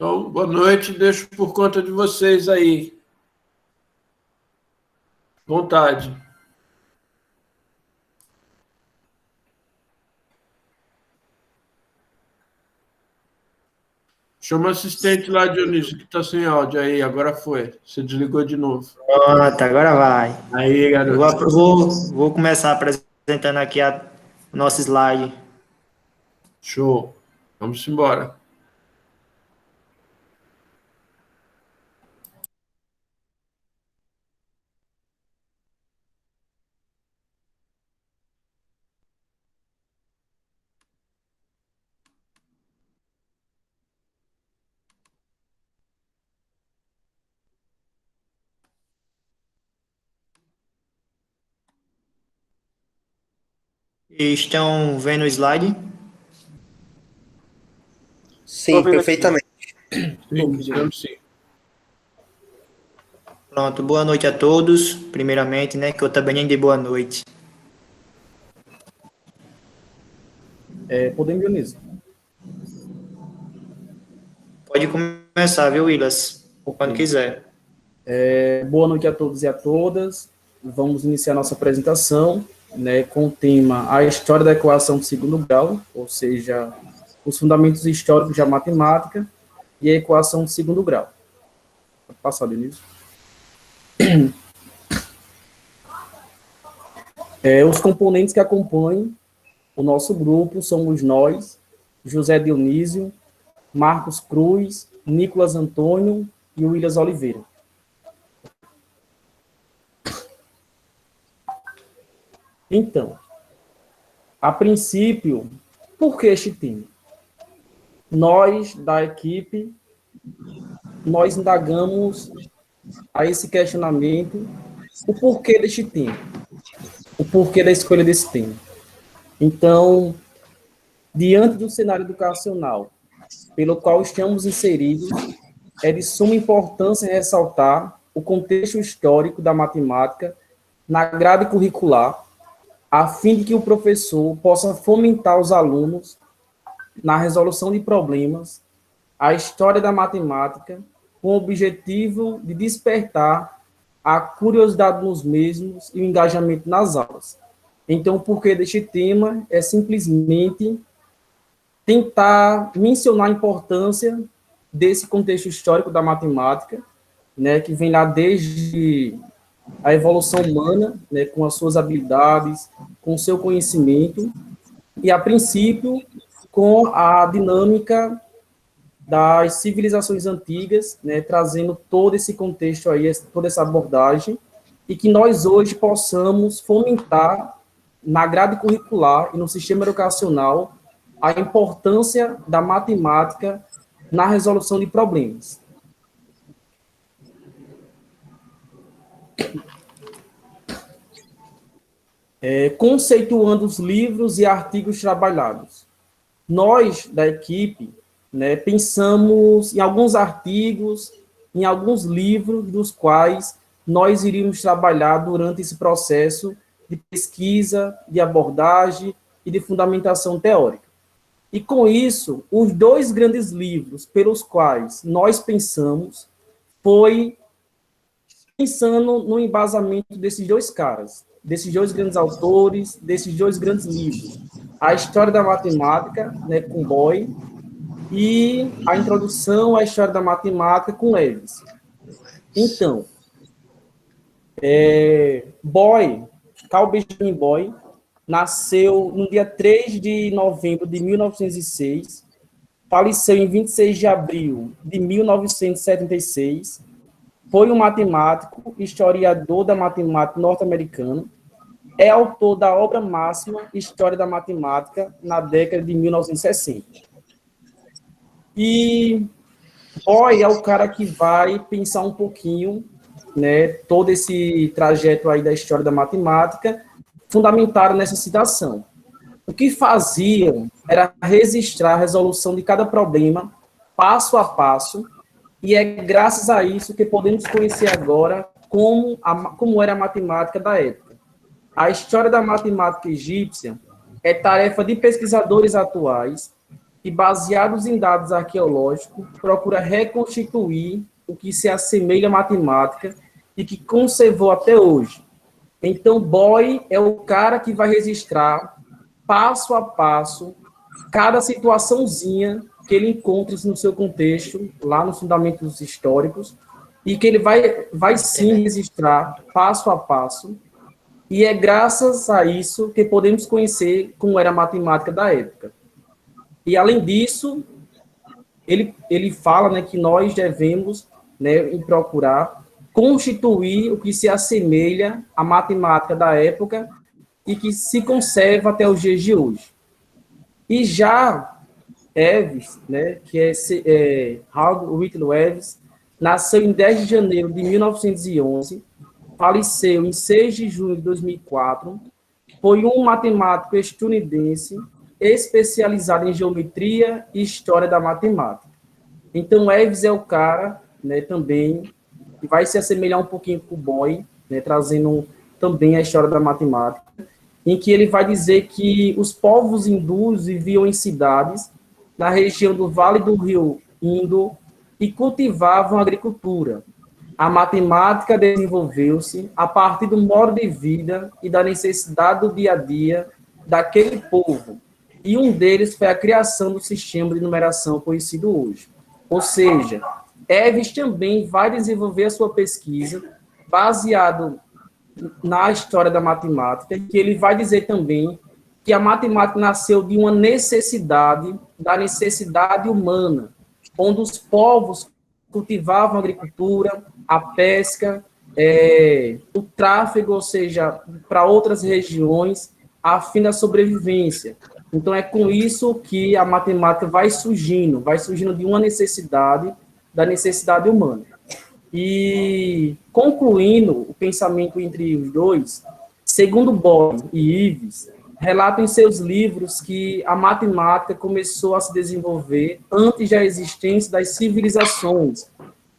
Então, boa noite, deixo por conta de vocês aí. Vontade. Chama o assistente lá, Dionísio, que está sem áudio aí. Agora foi. Você desligou de novo. Pronto, agora vai. Aí, Eu garoto. vou começar apresentando aqui o nosso slide. Show. Vamos embora. Estão vendo o slide? Sim, perfeitamente. Sim, estamos sim. Pronto, boa noite a todos, primeiramente, né, que eu também nem dei boa noite. Podemos, Dionísio? Pode começar, viu, Willas? Quando quiser. Boa noite a todos e a todas. Vamos iniciar nossa apresentação, né, com o tema A História da Equação de Segundo Grau, ou seja, os fundamentos históricos da matemática e a equação de segundo grau. Pode passar, Dionísio. Os componentes que acompanham o nosso grupo somos nós, José Dionísio, Marcos Cruz, Nicolas Antônio e Williams Oliveira. Então, a princípio, por que este tema? Nós, da equipe, nós indagamos a esse questionamento o porquê deste tema, o porquê da escolha desse tema. Então, diante do cenário educacional pelo qual estamos inseridos, é de suma importância ressaltar o contexto histórico da matemática na grade curricular, a fim de que o professor possa fomentar os alunos na resolução de problemas, a história da matemática, com o objetivo de despertar a curiosidade nos mesmos e o engajamento nas aulas. Então, o porquê deste tema é simplesmente tentar mencionar a importância desse contexto histórico da matemática, né, que vem lá desde a evolução humana, né, com as suas habilidades, com o seu conhecimento, e, a princípio, com a dinâmica das civilizações antigas, né, trazendo todo esse contexto aí, toda essa abordagem, e que nós hoje possamos fomentar na grade curricular e no sistema educacional a importância da matemática na resolução de problemas. Conceituando os livros e artigos trabalhados. Nós, da equipe, né, pensamos em alguns artigos, em alguns livros dos quais nós iríamos trabalhar durante esse processo de pesquisa, de abordagem e de fundamentação teórica. E, com isso, os dois grandes livros pelos quais nós pensamos foi pensando no embasamento desses dois caras, desses dois grandes autores, desses dois grandes livros. A História da Matemática, né, com Boy, e a Introdução à História da Matemática, com Leves. Então, Carl Benjamin Boy, nasceu no dia 3 de novembro de 1906, faleceu em 26 de abril de 1976, foi um matemático, historiador da matemática norte-americano, é autor da obra máxima História da Matemática, na década de 1960. E Boy é o cara que vai pensar um pouquinho, né, todo esse trajeto aí da história da matemática, fundamentado nessa citação. O que faziam era registrar a resolução de cada problema, passo a passo, e é graças a isso que podemos conhecer agora como era a matemática da época. A história da matemática egípcia é tarefa de pesquisadores atuais e, baseados em dados arqueológicos, procura reconstituir o que se assemelha à matemática e que conservou até hoje. Então, Boy é o cara que vai registrar, passo a passo, cada situaçãozinha que ele encontra no seu contexto, lá nos fundamentos históricos, e que ele vai sim registrar, passo a passo, e é graças a isso que podemos conhecer como era a matemática da época. E, além disso, ele fala, né, que nós devemos, né, procurar constituir o que se assemelha à matemática da época e que se conserva até os dias de hoje. E já Eves, né, que é Howard Whitlow Eves, nasceu em 10 de janeiro de 1911, faleceu em 6 de junho de 2004, foi um matemático estadunidense especializado em geometria e história da matemática. Então, Eves é o cara, né, também, que vai se assemelhar um pouquinho com o Boy, né, trazendo também a história da matemática, em que ele vai dizer que os povos hindus viviam em cidades na região do Vale do Rio Indo e cultivavam agricultura. A matemática desenvolveu-se a partir do modo de vida e da necessidade do dia a dia daquele povo, e um deles foi a criação do sistema de numeração conhecido hoje. Ou seja, Eves também vai desenvolver a sua pesquisa baseado na história da matemática, que ele vai dizer também que a matemática nasceu de uma necessidade, da necessidade humana, onde os povos cultivavam a agricultura, a pesca, o tráfego, ou seja, para outras regiões, a fim da sobrevivência. Então, é com isso que a matemática vai surgindo de uma necessidade, da necessidade humana. E, concluindo o pensamento entre os dois, segundo Boy e Ives, relatam em seus livros que a matemática começou a se desenvolver antes da existência das civilizações,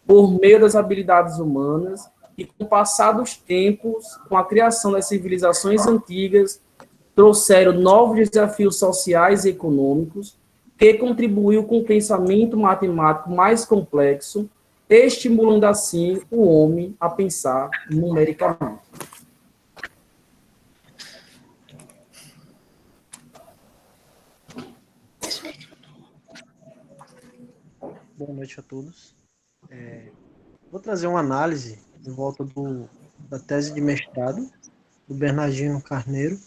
por meio das habilidades humanas, e com o passar dos tempos, com a criação das civilizações antigas, trouxeram novos desafios sociais e econômicos, que contribuiu com o pensamento matemático mais complexo, estimulando assim o homem a pensar numericamente. Boa noite a todos. Vou trazer uma análise em volta da tese de mestrado do Bernardino Carneiro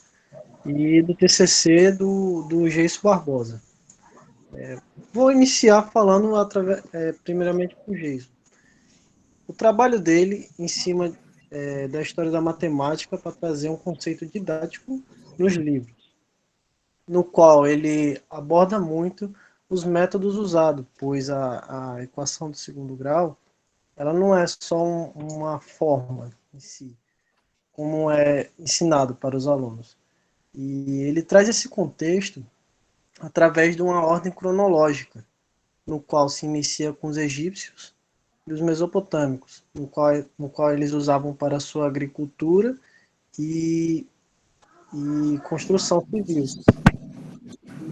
e do TCC do Geiso Barbosa. Vou iniciar falando primeiramente com o Geiso. O trabalho dele em cima da história da matemática para trazer um conceito didático nos livros, no qual ele aborda muito os métodos usados, pois a equação do segundo grau ela não é só uma forma em si, como é ensinado para os alunos. E ele traz esse contexto através de uma ordem cronológica, no qual se inicia com os egípcios e os mesopotâmicos, no qual eles usavam para sua agricultura e construção civil.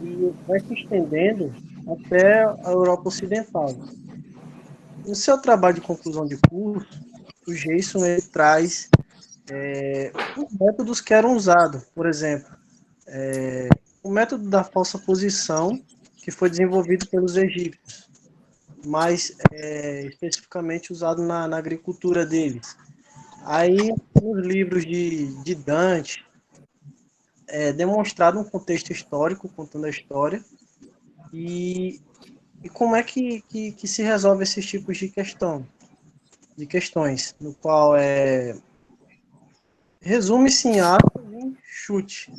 E vai se estendendo até a Europa Ocidental. No seu trabalho de conclusão de curso, o Jason ele traz os métodos que eram usados. Por exemplo, o método da falsa posição, que foi desenvolvido pelos egípcios, mas especificamente usado na agricultura deles. Aí, nos livros de Dante, demonstrado um contexto histórico, contando a história, e como é que se resolve esses tipos de questões, no qual resume-se em ato e chute.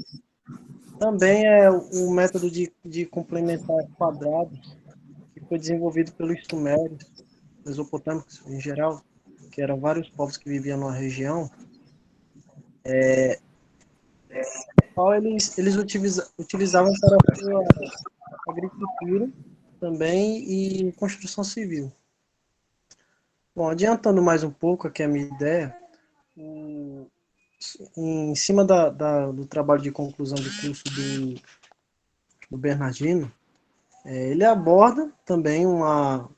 Também é o método de complementar quadrados, que foi desenvolvido pelos sumérios, mesopotâmicos em geral, que eram vários povos que viviam numa região, qual eles utilizavam para a sua agricultura também e construção civil. Bom, adiantando mais um pouco aqui a minha ideia, em cima do trabalho de conclusão do curso do Bernardino, Ele aborda também uma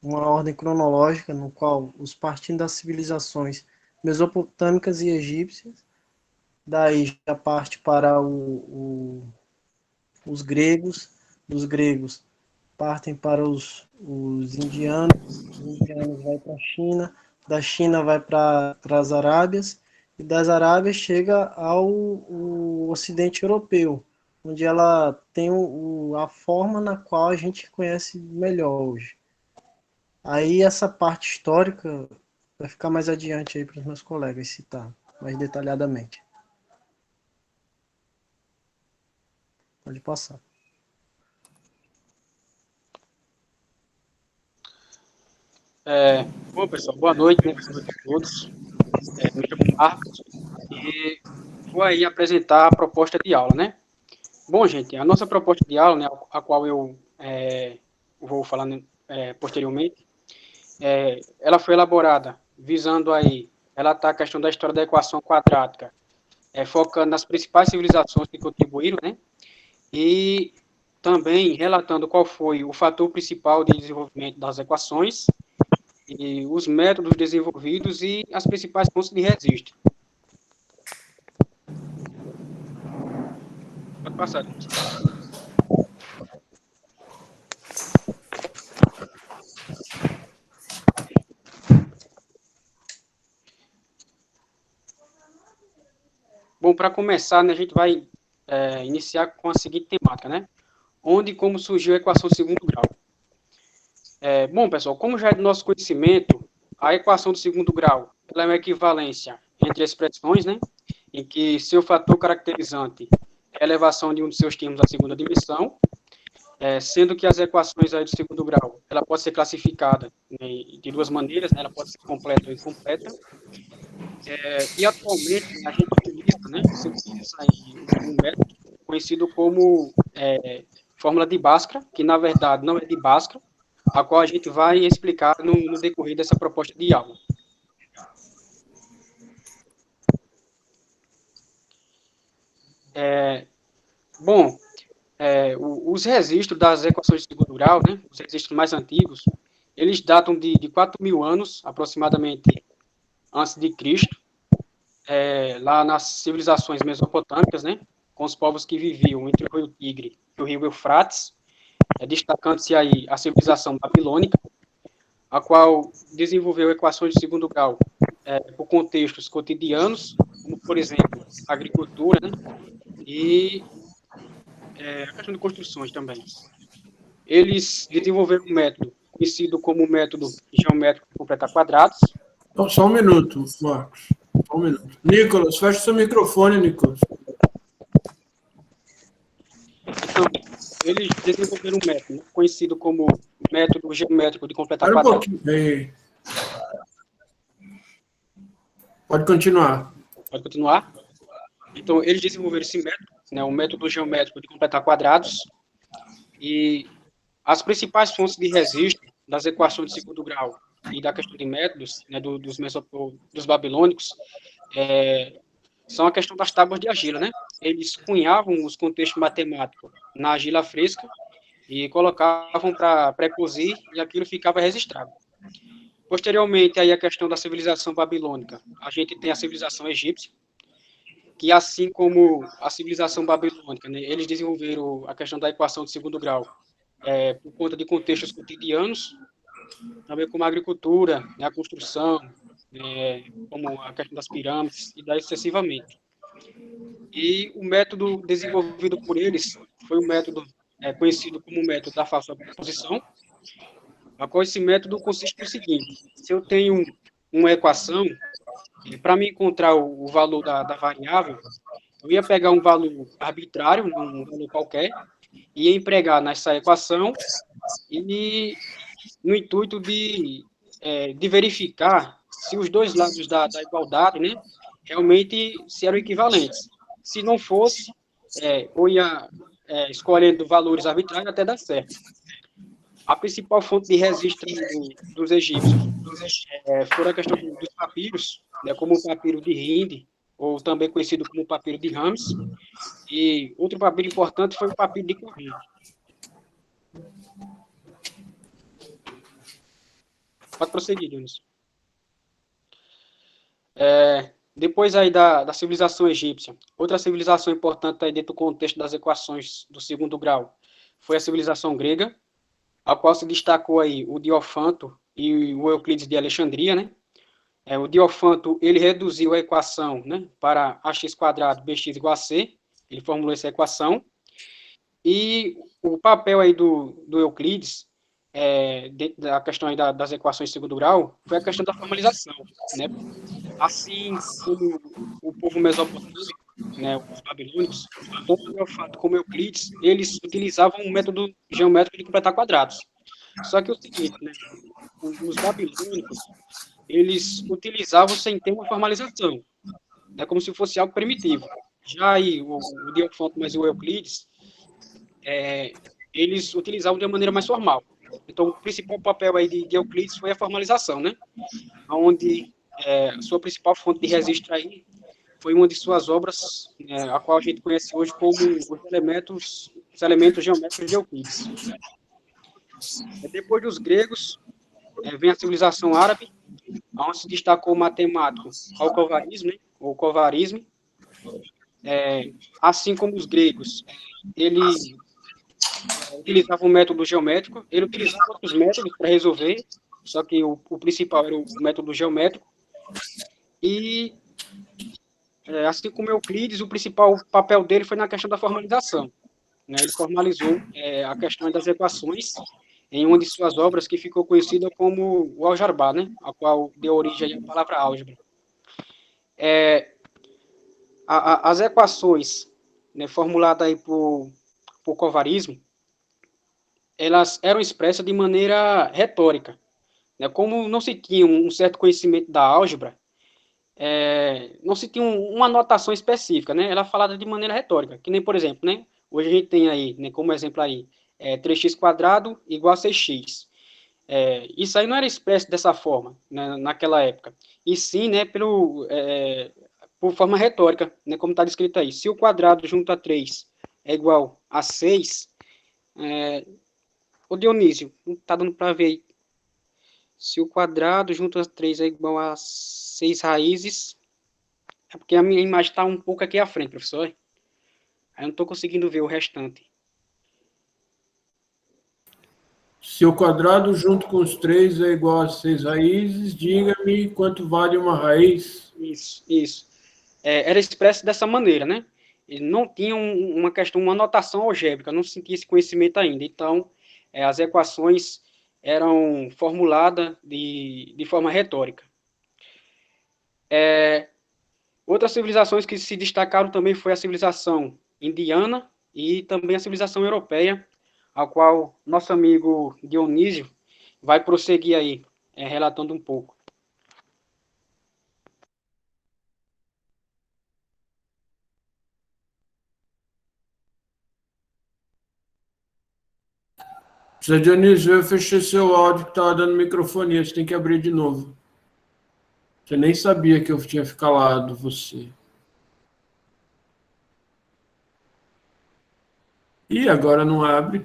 ordem cronológica no qual os partindo das civilizações mesopotâmicas e egípcias, daí já parte para os gregos, dos gregos partem para os indianos vai para a China, da China vai para as Arábias, e das Arábias chega ao Ocidente Europeu, onde ela tem a forma na qual a gente conhece melhor hoje. Aí essa parte histórica vai ficar mais adiante aí para os meus colegas citar mais detalhadamente. Pode passar. Bom, pessoal, boa noite, né? Boa noite a todos. Me chamo Marcos e vou aí apresentar a proposta de aula, né? Bom, gente, a nossa proposta de aula, né, a qual eu vou falar posteriormente, ela foi elaborada visando aí relatar a questão da história da equação quadrática, focando nas principais civilizações que contribuíram, né? E também relatando qual foi o fator principal de desenvolvimento das equações, e os métodos desenvolvidos e as principais fontes de registro. Pode passar. Bom, para começar, né, a gente vai iniciar com a seguinte temática, né? Onde e como surgiu a equação de segundo grau. Bom, pessoal, como já é do nosso conhecimento, a equação do segundo grau ela é uma equivalência entre expressões, né, em que seu fator caracterizante é a elevação de um de seus termos à segunda dimensão, sendo que as equações aí do segundo grau ela pode ser classificada, né, de duas maneiras, né, ela pode ser completa ou incompleta, e atualmente a gente utiliza, né, um método conhecido como fórmula de Bhaskara, que na verdade não é de Bhaskara, a qual a gente vai explicar no decorrer dessa proposta de aula. Os registros das equações de segundo grau, né, os registros mais antigos, eles datam de 4.000 anos, aproximadamente, antes de Cristo, lá nas civilizações mesopotâmicas, né, com os povos que viviam entre o rio Tigre e o rio Eufrates, destacando-se aí a civilização babilônica, a qual desenvolveu equações de segundo grau por contextos cotidianos, como, por exemplo, a agricultura, né, e a questão de construçõões também. Eles desenvolveram um método conhecido como método geométrico de completar quadrados. Então, só um minuto, Marcos. Só um minuto. Nicolas, fecha seu microfone, Nicolas. Então, eles desenvolveram um método conhecido como método geométrico de completar Espera um quadrados. pouquinho. Pode continuar. Pode continuar? Então, eles desenvolveram esse método, né, o método geométrico de completar quadrados, e as principais fontes de registro das equações de segundo grau e da questão de métodos, né, dos babilônicos, são a questão das tábuas de argila, né? Eles cunhavam os contextos matemáticos na argila fresca e colocavam para pré-cozir e aquilo ficava registrado. Posteriormente, aí a questão da civilização babilônica. A gente tem a civilização egípcia, que assim como a civilização babilônica, né, eles desenvolveram a questão da equação de segundo grau por conta de contextos cotidianos, também como a agricultura, né, a construção, como a questão das pirâmides, e daí sucessivamente. E o método desenvolvido por eles foi um método conhecido como o método da falsa posição, a qual esse método consiste no seguinte: se eu tenho uma equação, para me encontrar o valor da variável, eu ia pegar um valor arbitrário, um valor qualquer, ia empregar nessa equação e no intuito de verificar se os dois lados da igualdade, né, realmente se eram equivalentes. Se não fosse, eu ia escolhendo valores arbitrários até dar certo. A principal fonte de registro dos egípcios foi a questão dos papiros, né, como o papiro de Hind, ou também conhecido como o papiro de Rames, e outro papiro importante foi o papiro de Corrente. Pode prosseguir, Dionísio. Depois aí da civilização egípcia, outra civilização importante aí dentro do contexto das equações do segundo grau foi a civilização grega, a qual se destacou aí o Diofanto e o Euclides de Alexandria, né? O Diofanto, ele reduziu a equação, né, para ax² bx igual a c, ele formulou essa equação, e o papel aí do Euclides, dentro da questão aí das equações de segundo grau, foi a questão da formalização, né? Assim como o povo mesopotâmico, né, os babilônicos, tanto o Diofanto como o Euclides, eles utilizavam um método geométrico de completar quadrados. Só que é o seguinte, né, os babilônicos, eles utilizavam sem ter uma formalização, né, como se fosse algo primitivo. Já aí o Diofanto mais o Euclides, eles utilizavam de uma maneira mais formal. Então, o principal papel aí de Euclides foi a formalização, né, onde sua principal fonte de registro aí foi uma de suas obras, a qual a gente conhece hoje como os elementos geométricos de Euclides. Depois dos gregos, vem a civilização árabe, onde se destacou o matemático Al-Khwarizmi, ou Khwarizmi, assim como os gregos, ele utilizava um método geométrico, ele utilizava outros métodos para resolver, só que o principal era o método geométrico, e assim como Euclides, o principal papel dele foi na questão da formalização, né? Ele formalizou a questão das equações em uma de suas obras que ficou conhecida como o Algebra, né? A qual deu origem à palavra álgebra. As equações, né, formuladas aí por Khwarizmi, elas eram expressas de maneira retórica, né? Como não se tinha um certo conhecimento da álgebra, não se tinha uma notação específica, né? Ela é falada de maneira retórica, que nem, por exemplo, né? Hoje a gente tem aí, né, como exemplo aí, 3x² igual a 6x. Isso aí não era expresso dessa forma, né, naquela época. E sim, né, por forma retórica, né, como está descrito aí. Se o quadrado junto a 3 é igual a 6, ô Dionísio, não está dando para ver aí. Se o quadrado junto a 3 é igual a 6 raízes, é porque a minha imagem está um pouco aqui à frente, professor. Aí eu não estou conseguindo ver o restante. Se o quadrado junto com os 3 é igual a 6 raízes, diga-me quanto vale uma raiz. Isso. Era expresso dessa maneira, né? Ele não tinha uma notação algébrica, não sentia esse conhecimento ainda. Então, as equações eram formuladas de forma retórica. Outras civilizações que se destacaram também foi a civilização indiana e também a civilização europeia, a qual nosso amigo Dionísio vai prosseguir aí, relatando um pouco. Zé Dionísio, eu fechei seu áudio que estava dando microfonia, você tem que abrir de novo. Você nem sabia que eu tinha calado você. E agora não abre.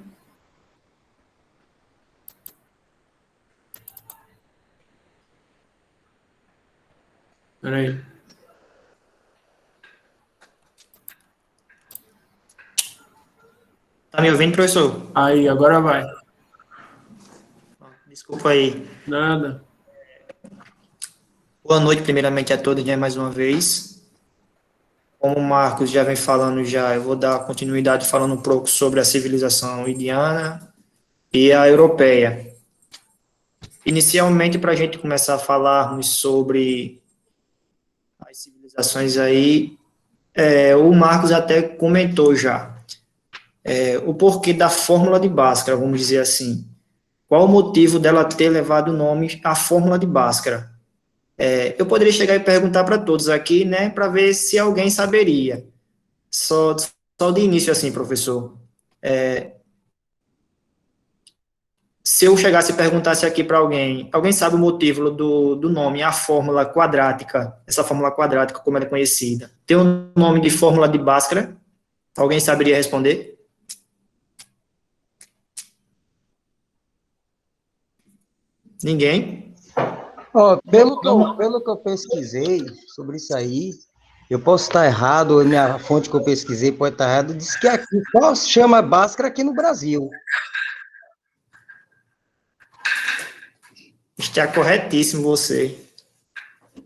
Espera aí. Tá me ouvindo, professor? Aí, agora vai. Desculpa aí. Nada. Boa noite, primeiramente, a todos, né, mais uma vez. Como o Marcos já vem falando eu vou dar continuidade falando um pouco sobre a civilização indiana e a europeia. Inicialmente, para a gente começar a falarmos sobre as civilizações aí, o Marcos até comentou já o porquê da fórmula de Bhaskara, vamos dizer assim. Qual o motivo dela ter levado o nome à fórmula de Bhaskara? Eu poderia chegar e perguntar para todos aqui, né, para ver se alguém saberia. Só de início assim, professor. Se eu chegasse e perguntasse aqui para alguém sabe o motivo do nome, a fórmula quadrática, essa fórmula quadrática, como ela é conhecida, tem o nome de fórmula de Bhaskara? Alguém saberia responder? Ninguém? Ó, pelo que eu pesquisei sobre isso aí, eu posso estar errado, minha fonte que eu pesquisei pode estar errada, diz que aqui só se chama Bhaskara aqui no Brasil. Está corretíssimo você.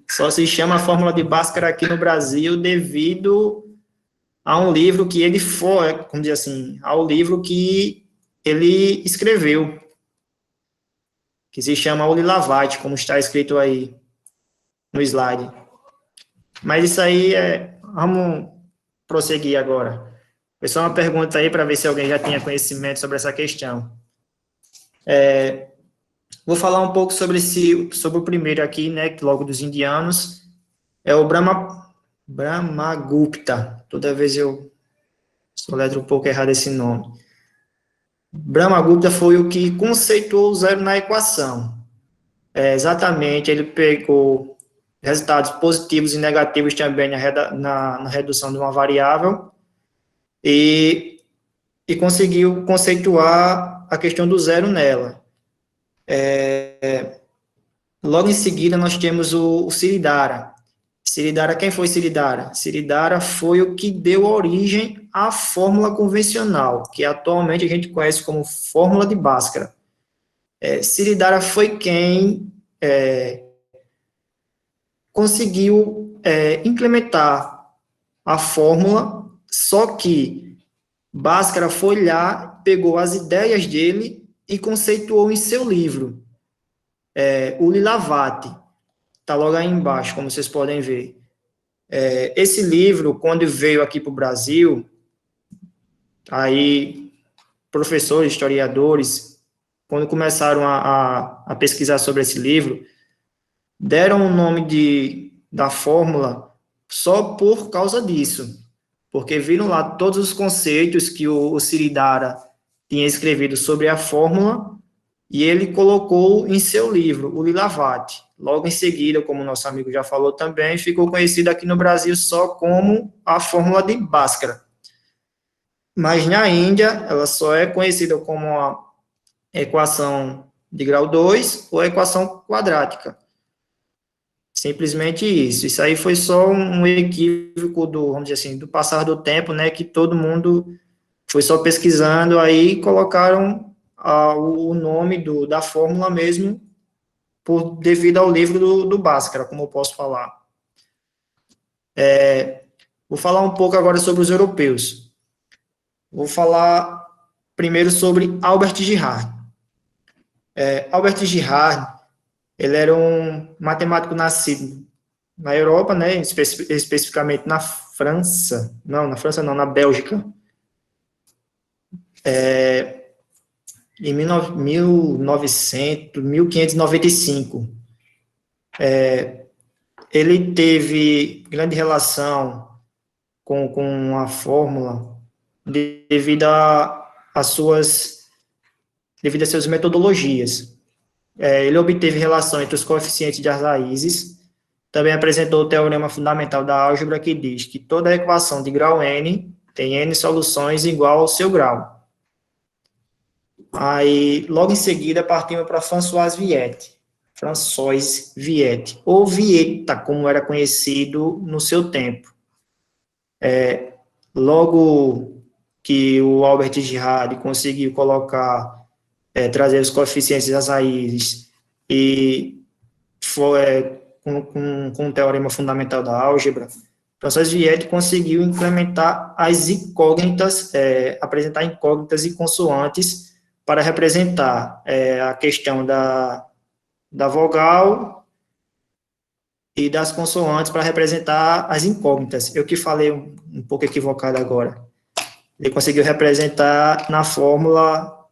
Só se chama a fórmula de Bhaskara aqui no Brasil devido a um livro que ele foi, como dizer assim, ao livro que ele escreveu, que se chama O Lilavati, como está escrito aí no slide. Mas isso aí vamos prosseguir agora. Foi só uma pergunta aí para ver se alguém já tinha conhecimento sobre essa questão. Vou falar um pouco sobre o primeiro aqui, né, logo dos indianos, é o Brahmagupta. Toda vez eu soletro um pouco errado esse nome. Brahmagupta foi o que conceituou o zero na equação. Exatamente, ele pegou resultados positivos e negativos também na redução de uma variável e conseguiu conceituar a questão do zero nela. Logo em seguida, nós temos o Siridhara. Siridhara, quem foi Siridhara? Siridhara foi o que deu origem à fórmula convencional, que atualmente a gente conhece como fórmula de Bhaskara. Siridhara foi quem conseguiu implementar a fórmula, só que Bhaskara foi lá, pegou as ideias dele e conceituou em seu livro, o Lilavati. Está logo aí embaixo, como vocês podem ver. Esse livro, quando veio aqui para o Brasil, aí professores, historiadores, quando começaram a pesquisar sobre esse livro, deram o nome da fórmula só por causa disso, porque viram lá todos os conceitos que o Siridhara tinha escrevido sobre a fórmula, e ele colocou em seu livro, o Lilavati. Logo em seguida, como nosso amigo já falou também, ficou conhecido aqui no Brasil só como a fórmula de Bhaskara. Mas na Índia, ela só é conhecida como a equação de grau 2 ou a equação quadrática. Simplesmente isso. Isso aí foi só um equívoco vamos dizer assim, do passar do tempo, né, que todo mundo foi só pesquisando, aí colocaram o nome da fórmula mesmo, devido ao livro do Bhaskara, como eu posso falar. Vou falar um pouco agora sobre os europeus. Vou falar primeiro sobre Albert Girard. Albert Girard, ele era um matemático nascido na Europa, né, especificamente na França. Não, na França não, na Bélgica. Em 1595. Ele teve grande relação com a fórmula devido às suas metodologias. Ele obteve relação entre os coeficientes das raízes, também apresentou o teorema fundamental da álgebra que diz que toda equação de grau n tem n soluções igual ao seu grau. Aí, logo em seguida, partimos para François Viette, ou Vieta, como era conhecido no seu tempo. Logo que o Albert Girard conseguiu trazer os coeficientes das raízes e foi com o teorema fundamental da álgebra, François Viette conseguiu implementar as incógnitas, apresentar incógnitas e consoantes para representar a questão da vogal e das consoantes para representar as incógnitas. Eu que falei um pouco equivocado agora. Ele conseguiu representar na fórmula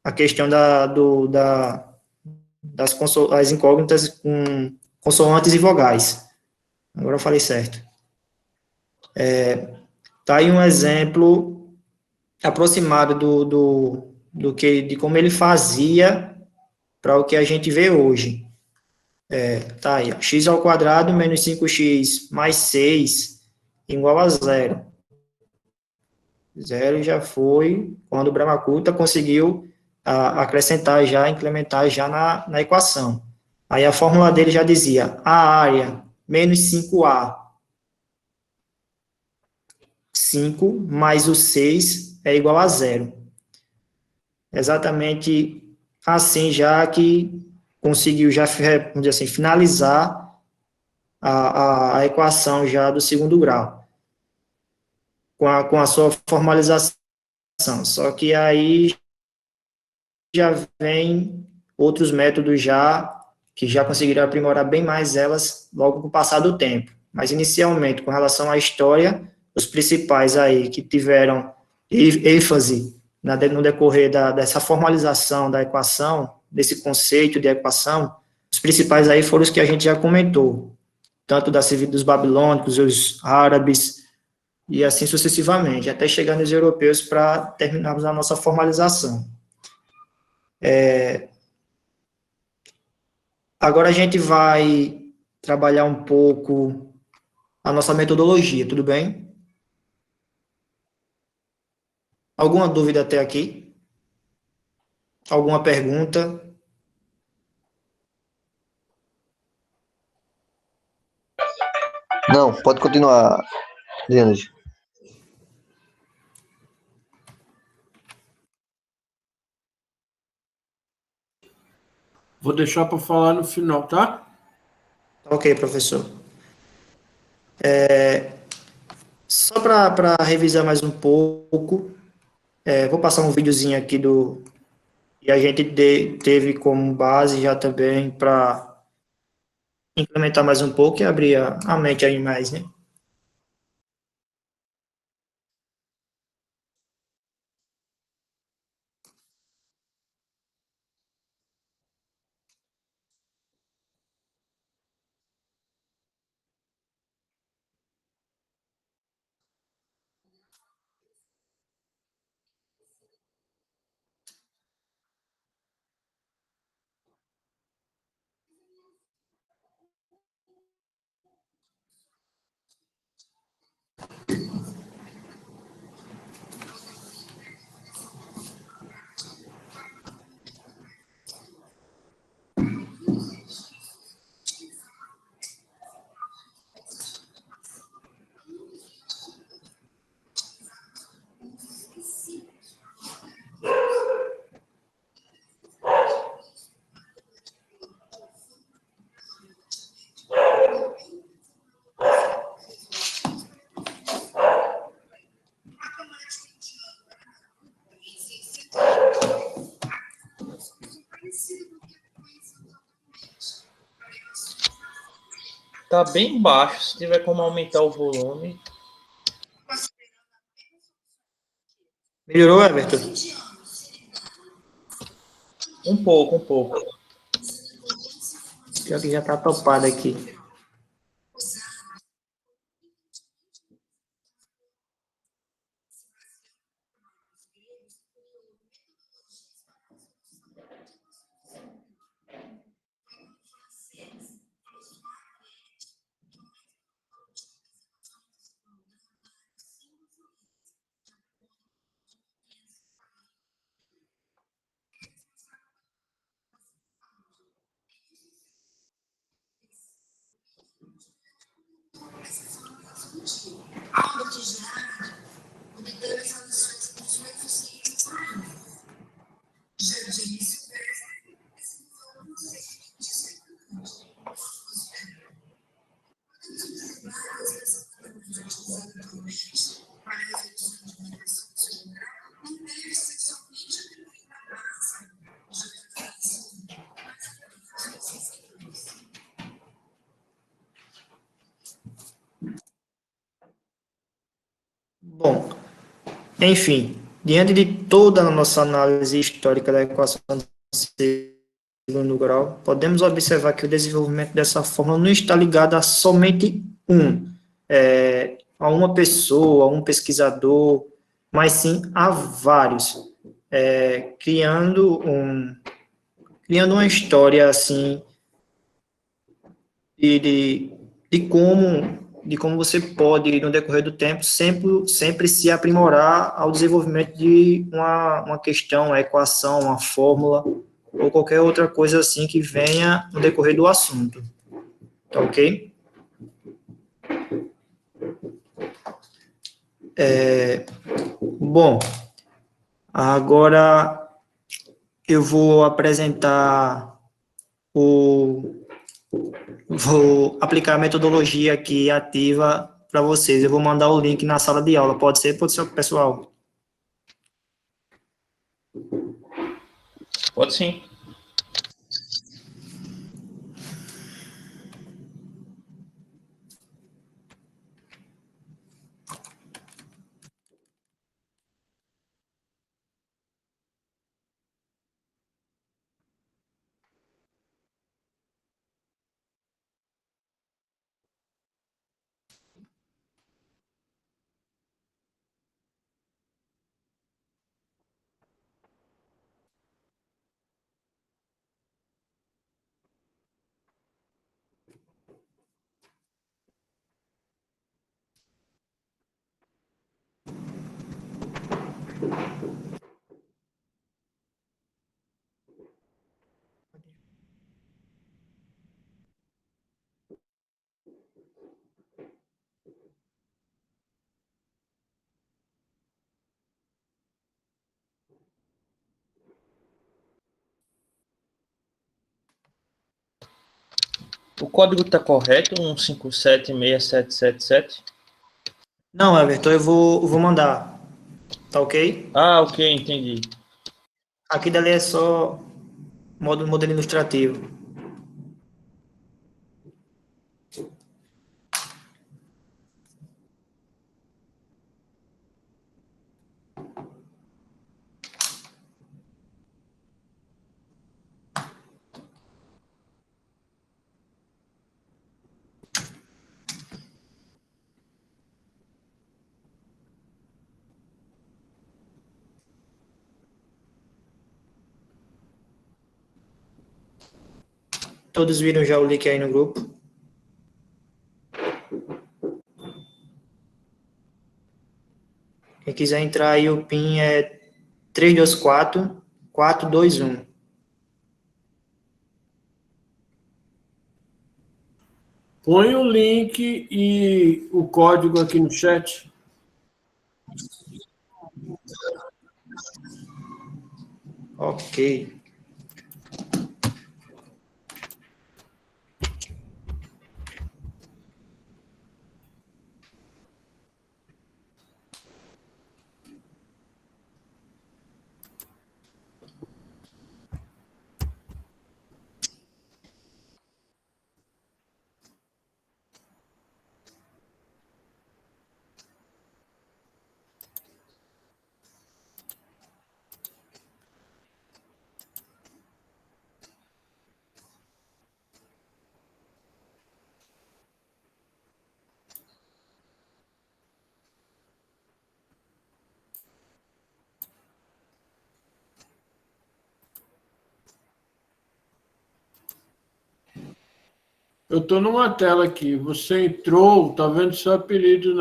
a questão das incógnitas com consoantes e vogais. Agora eu falei certo. Tá aí um exemplo aproximado de como ele fazia para o que a gente vê hoje. Tá aí, ó, x ao quadrado menos 5x mais 6 igual a zero. Zero já foi quando o Brahmagupta conseguiu acrescentar já, implementar já na equação. Aí a fórmula dele já dizia, a área menos 5A, 5 mais o 6 é igual a 0. Exatamente assim, já que conseguiu, já, vamos dizer assim, finalizar a equação já do segundo grau, com a sua formalização. Só que aí já vem outros métodos já, que já conseguiram aprimorar bem mais elas logo com o passar do tempo. Mas, inicialmente, com relação à história, os principais aí que tiveram ênfase no decorrer dessa formalização da equação, desse conceito de equação, os principais aí foram os que a gente já comentou, tanto dos babilônicos, os árabes, e assim sucessivamente, até chegar nos europeus para terminarmos a nossa formalização. Agora a gente vai trabalhar um pouco a nossa metodologia, tudo bem? Alguma dúvida até aqui? Alguma pergunta? Não, pode continuar, Leandro. Vou deixar para falar no final, tá? Ok, professor. Só para revisar mais um pouco, vou passar um videozinho aqui e a gente teve como base já também para implementar mais um pouco e abrir a mente aí mais, né? Tá bem baixo, se tiver como aumentar o volume. Melhorou, Everton? Um pouco, um pouco. Pior que já está topado aqui. Bom, enfim, diante de toda a nossa análise histórica da equação do segundo grau, podemos observar que o desenvolvimento dessa fórmula não está ligado a somente a uma pessoa, a um pesquisador, mas sim a vários, criando uma história assim de como você pode, no decorrer do tempo, sempre se aprimorar ao desenvolvimento de uma questão, uma equação, uma fórmula, ou qualquer outra coisa assim que venha no decorrer do assunto. Tá ok? Bom, agora eu vou apresentar vou aplicar a metodologia aqui ativa para vocês. Eu vou mandar o link na sala de aula. Pode ser, pessoal? Pode sim. O código está correto, 1576777? Não, Everton, eu vou mandar. Tá ok? Ah, ok, entendi. Aqui dali é só modelo ilustrativo. Todos viram já o link aí no grupo? Quem quiser entrar aí, o PIN é 324421. Põe o link e o código aqui no chat. Ok. Eu estou numa tela aqui. Você entrou, tá vendo seu apelido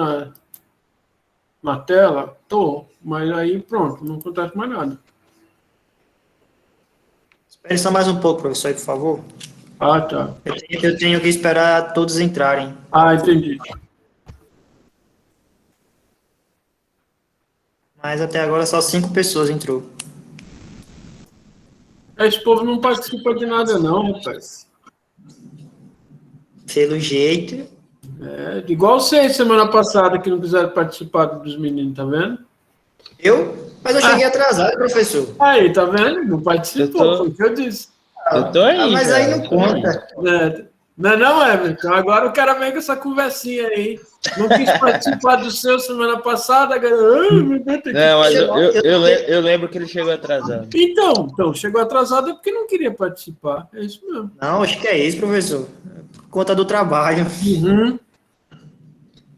na tela? Tô, mas aí pronto, não acontece mais nada. Espere só mais um pouco, professor, aí, por favor. Ah, tá. Eu tenho que esperar todos entrarem. Ah, entendi. Mas até agora só 5 pessoas entrou. Esse povo não participa de nada, não, rapaz. Pelo jeito. É, igual vocês, semana passada, que não quiseram participar dos meninos, tá vendo? Eu? Mas eu cheguei atrasado, professor. Aí, tá vendo? Não participou, foi o que eu disse. Eu tô aí, mas já, aí não conta. Não, Everton. Agora o cara vem com essa conversinha aí. Não quis participar do seu semana passada. Não, mas eu lembro que ele chegou atrasado. Então, chegou atrasado é porque não queria participar. É isso mesmo. Não, acho que é isso, professor. Conta do trabalho. Uhum.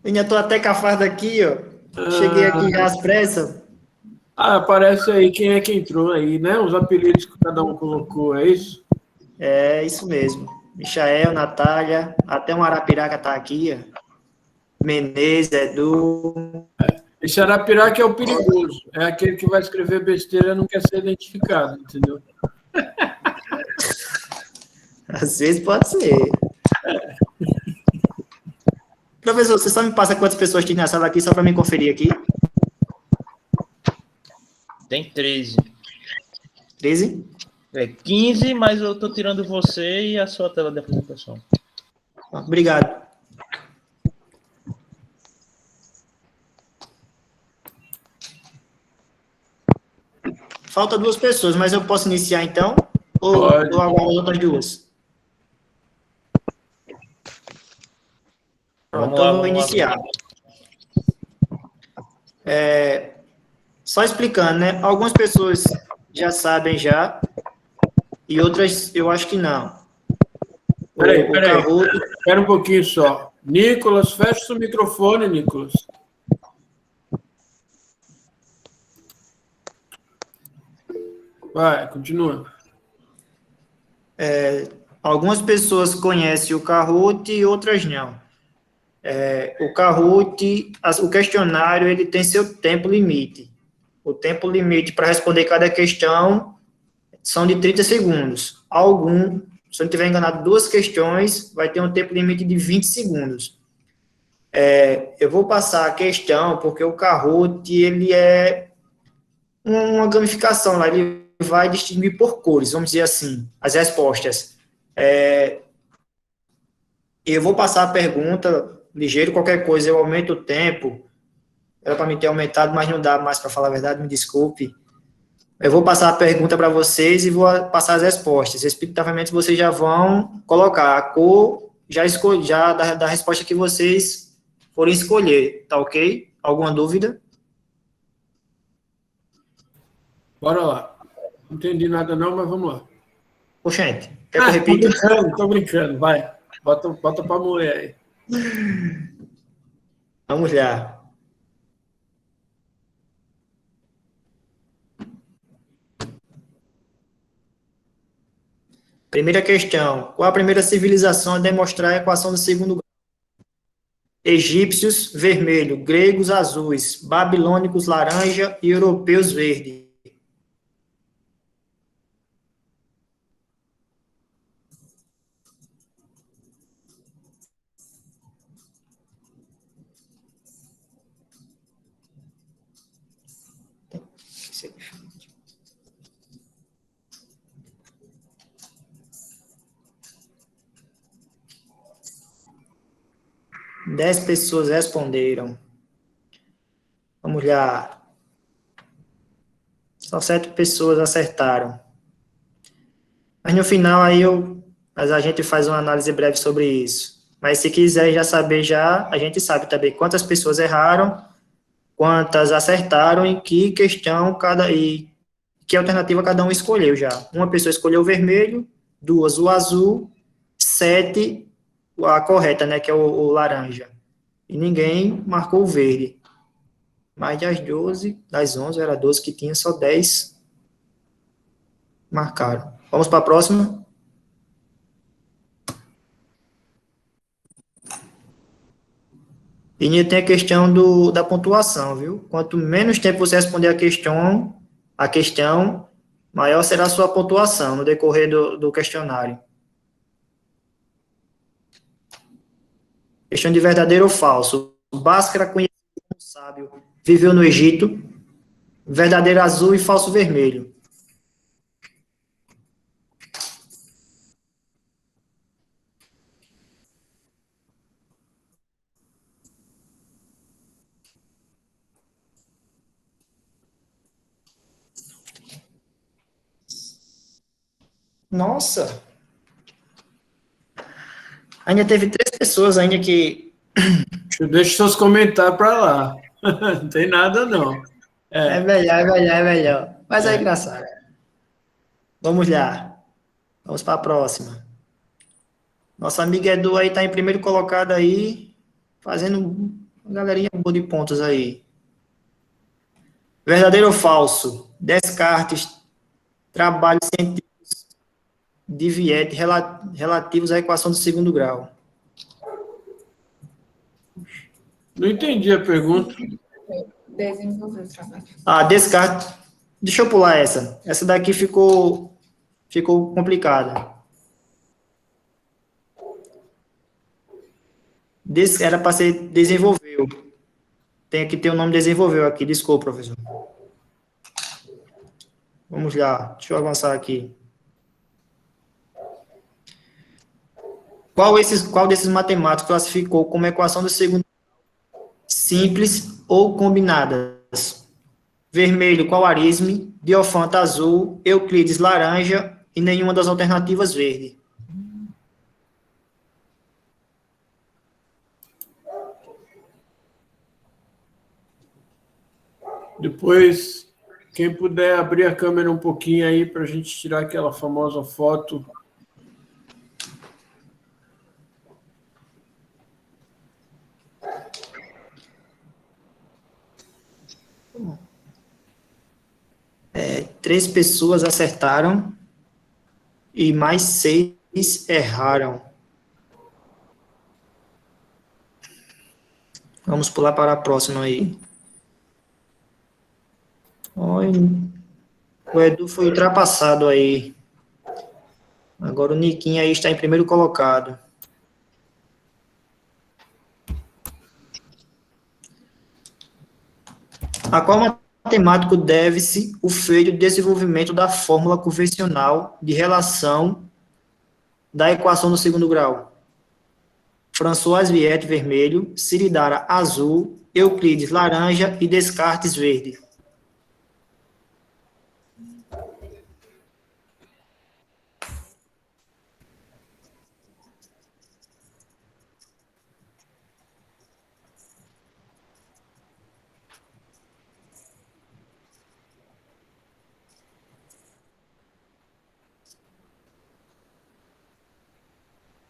Ainda tô até com a farda aqui, ó. Cheguei aqui já às pressas. Aparece aí quem é que entrou aí, né? Os apelidos que cada um colocou, é isso? É, isso mesmo. Michael, Natália, até um Arapiraca tá aqui, ó. Menezes, Edu. Esse Arapiraca é o perigoso. É aquele que vai escrever besteira e não quer ser identificado, entendeu? Às vezes pode ser. Professor, você só me passa quantas pessoas tem na sala aqui, só para me conferir aqui. Tem 13. 13? 15, mas eu tô tirando você e a sua tela de apresentação. Obrigado. Falta 2 pessoas, mas eu posso iniciar então? Ou Pode. aguardo as outras 2? Pronto, então eu vou iniciar. Só explicando, né? Algumas pessoas já sabem já, e outras eu acho que não. Peraí. Kahoot, Espera um pouquinho só. Nicolas, fecha o microfone, Nicolas. Vai, continua. algumas pessoas conhecem o Kahoot e outras não. O Kahoot, o questionário, ele tem seu tempo limite. O tempo limite para responder cada questão são de 30 segundos. Se eu não estiver enganado, 2 questões vai ter um tempo limite de 20 segundos. Eu vou passar a questão, porque o Kahoot, ele é uma gamificação lá, ele vai distinguir por cores, vamos dizer assim, as respostas. Eu vou passar a pergunta ligeiro, qualquer coisa, eu aumento o tempo. Era para me ter aumentado, mas não dá mais para falar a verdade, me desculpe. Eu vou passar a pergunta para vocês e vou passar as respostas. Respectivamente, vocês já vão colocar a cor já da resposta que vocês forem escolher, tá ok? Alguma dúvida? Bora lá. Não entendi nada não, mas vamos lá. Poxa, gente, quer que eu repita? Tô brincando, vai. Bota pra moer aí. Vamos lá. Primeira questão. Qual a primeira civilização a demonstrar a equação do segundo grau? Egípcios, vermelho. Gregos, azuis. Babilônicos, laranja. E europeus, verde. Dez pessoas responderam. Vamos lá. Só 7 pessoas acertaram. Mas no final aí mas a gente faz uma análise breve sobre isso. Mas se quiser já saber a gente sabe também quantas pessoas erraram, quantas acertaram e que questão e que alternativa cada um escolheu já. Uma pessoa escolheu o vermelho, 2 o azul, 7 a correta, né, que é o laranja. E ninguém marcou o verde. Mas das 11, era 12 que tinha, só 10 marcaram. Vamos para a próxima? E tem a questão da pontuação, viu? Quanto menos tempo você responder a questão, maior será a sua pontuação no decorrer do questionário. Questão de verdadeiro ou falso. Bhaskara, conhecido como sábio, viveu no Egito. Verdadeiro azul e falso vermelho. Nossa! Ainda teve 3 pessoas ainda que... Deixa seus comentários para lá. Não tem nada, não. É melhor. Mas é engraçado. Vamos lá. Vamos para a próxima. Nosso amigo Edu aí está em primeiro colocado aí, fazendo uma galerinha boa de pontos aí. Verdadeiro ou falso? Descartes, trabalhos científicos de Viette relativos à equação do segundo grau. Não entendi a pergunta. Desenvolver o trabalho. Descartes. Deixa eu pular essa. Essa daqui ficou complicada. Era para ser desenvolveu. Tem que ter o nome desenvolveu aqui. Desculpa, professor. Vamos lá. Deixa eu avançar aqui. Qual desses matemáticos classificou como equação do segundo simples ou combinadas? Vermelho, Khwarizmi, Diophante azul, Euclides laranja e nenhuma das alternativas verde. Depois, quem puder abrir a câmera um pouquinho aí para a gente tirar aquela famosa foto. Três pessoas acertaram e mais 6 erraram. Vamos pular para a próxima aí. Oi. O Edu foi ultrapassado aí. Agora o Niquinho aí está em primeiro colocado. A qual matemático deve-se o feito de desenvolvimento da fórmula convencional de relação da equação do segundo grau? François Viette, vermelho, Siridara, azul, Euclides, laranja e Descartes, verde.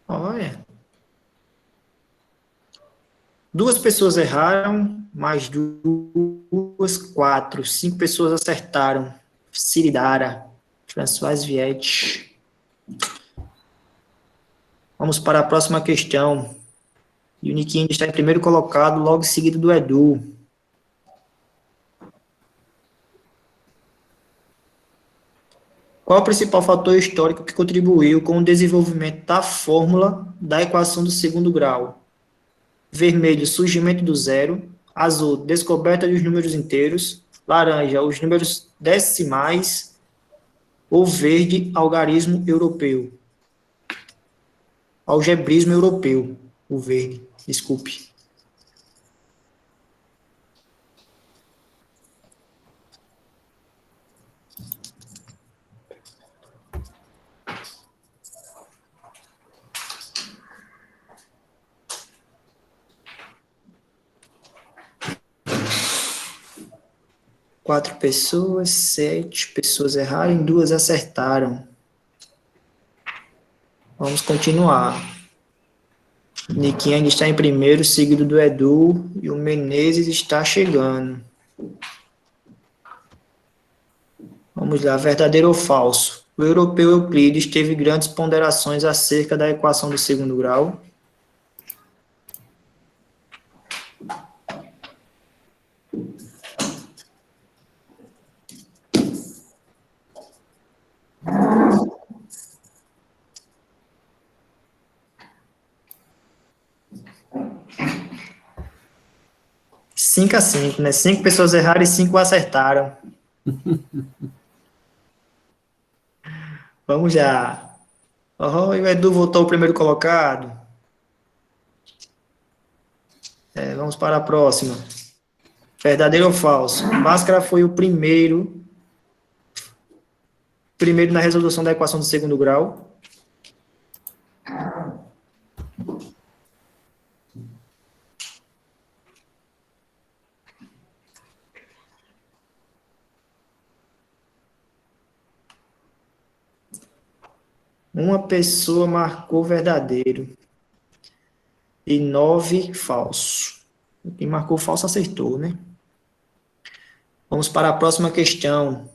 Olha. 2 pessoas erraram, mais 2, 4. 5 pessoas acertaram. Siridara, François Viette. Vamos para a próxima questão. E o Niquinho está em primeiro colocado, logo em seguida do Edu. Qual o principal fator histórico que contribuiu com o desenvolvimento da fórmula da equação do segundo grau? Vermelho, surgimento do zero. Azul, descoberta dos números inteiros. Laranja, os números decimais. Ou verde, algarismo europeu. Algebrismo europeu. O verde, desculpe. Quatro pessoas, 7 pessoas erraram e 2 acertaram. Vamos continuar. Niquinho ainda está em primeiro, seguido do Edu, e o Menezes está chegando. Vamos lá, verdadeiro ou falso? O europeu Euclides teve grandes ponderações acerca da equação do segundo grau. Cinco a 5, né? 5 pessoas erraram e 5 acertaram. Vamos lá. Oh, e o Edu voltou o primeiro colocado. Vamos para a próxima. Verdadeiro ou falso? Bhaskara foi o primeiro na resolução da equação do segundo grau. Uma pessoa marcou verdadeiro e 9 falso. Quem marcou falso acertou, né? Vamos para a próxima questão.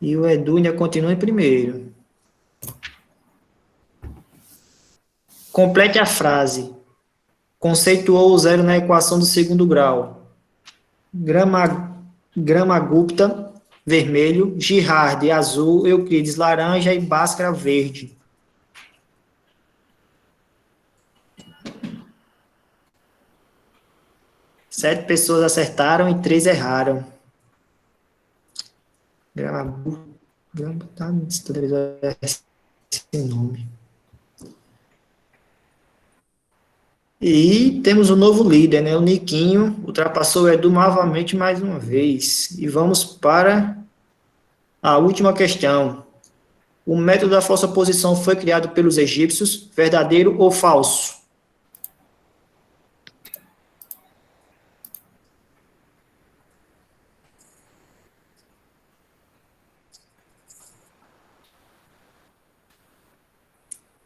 E o Edu ainda continua em primeiro. Complete a frase. Conceituou o zero na equação do segundo grau. Gupta, vermelho, Girardi, azul, Euclides, laranja e Bhaskara, verde. 7 pessoas acertaram e 3 erraram. Tá esse nome. E temos um novo líder, né? O Niquinho ultrapassou o Edu novamente mais uma vez. E vamos para a última questão. O método da falsa posição foi criado pelos egípcios, verdadeiro ou falso?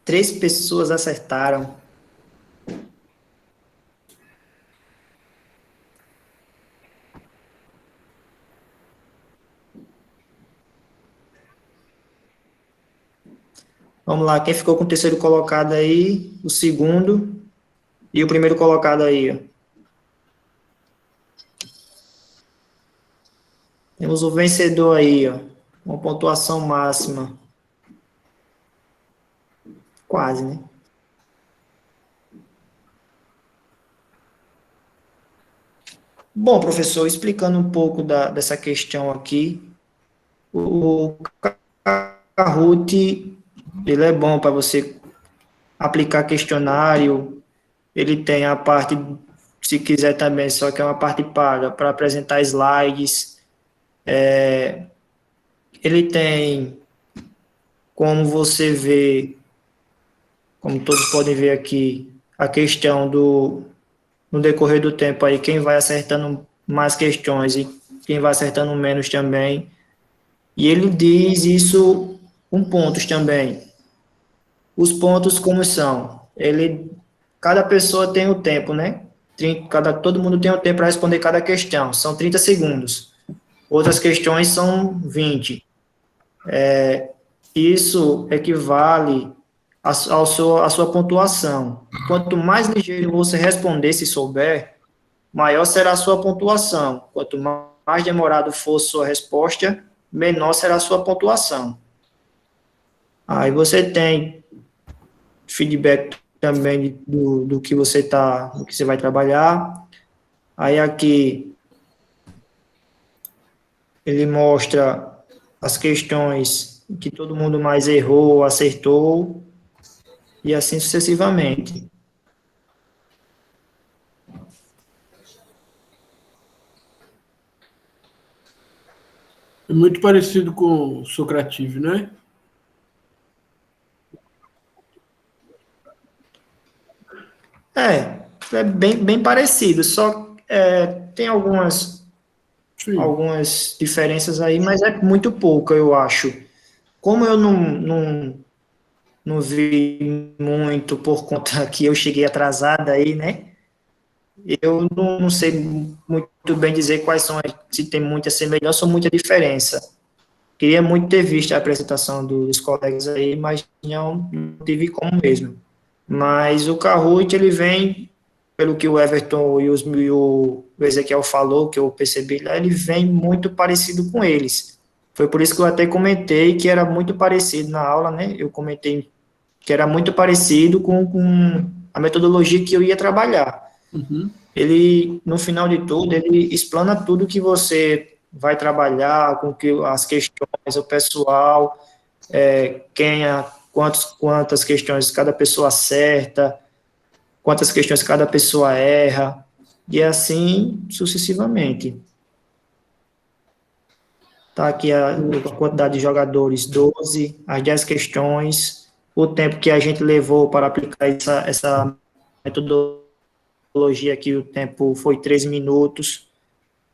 Três pessoas acertaram. Vamos lá, quem ficou com o terceiro colocado aí, o segundo e o primeiro colocado aí, ó. Temos o vencedor aí, ó, uma pontuação máxima. Quase, né? Bom, professor, explicando um pouco dessa questão aqui, o Kahoot, ele é bom para você aplicar questionário, ele tem a parte, se quiser também, só que é uma parte paga, para apresentar slides, ele tem, como você vê, como todos podem ver aqui, a questão no decorrer do tempo aí, quem vai acertando mais questões e quem vai acertando menos também. E ele diz isso com pontos também. Os pontos como são? Cada pessoa tem o tempo, né? Todo mundo tem o tempo para responder cada questão. São 30 segundos. Outras questões são 20. Isso equivale à sua pontuação. Quanto mais ligeiro você responder, se souber, maior será a sua pontuação. Quanto mais demorado for sua resposta, menor será a sua pontuação. Aí você tem feedback também do que você vai trabalhar. Aí aqui ele mostra as questões que todo mundo mais errou, acertou, e assim sucessivamente. É muito parecido com o Socrative, né? É bem parecido, só tem algumas diferenças aí, mas é muito pouco, eu acho. Como eu não vi muito por conta que eu cheguei atrasado aí, né? Eu não sei muito bem dizer se tem muita semelhança ou muita diferença. Queria muito ter visto a apresentação dos colegas aí, mas não tive como mesmo. Mas o Kahoot, ele vem, pelo que o Everton e o Ezequiel falou, que eu percebi lá, ele vem muito parecido com eles. Foi por isso que eu até comentei que era muito parecido na aula, né? Eu comentei que era muito parecido com a metodologia que eu ia trabalhar. Uhum. Ele, no final de tudo, ele explana tudo que você vai trabalhar, as questões, o pessoal, quantas questões cada pessoa acerta, quantas questões cada pessoa erra, e assim sucessivamente. Tá aqui a quantidade de jogadores, 12, as 10 questões, o tempo que a gente levou para aplicar essa metodologia aqui, o tempo foi 3 minutos,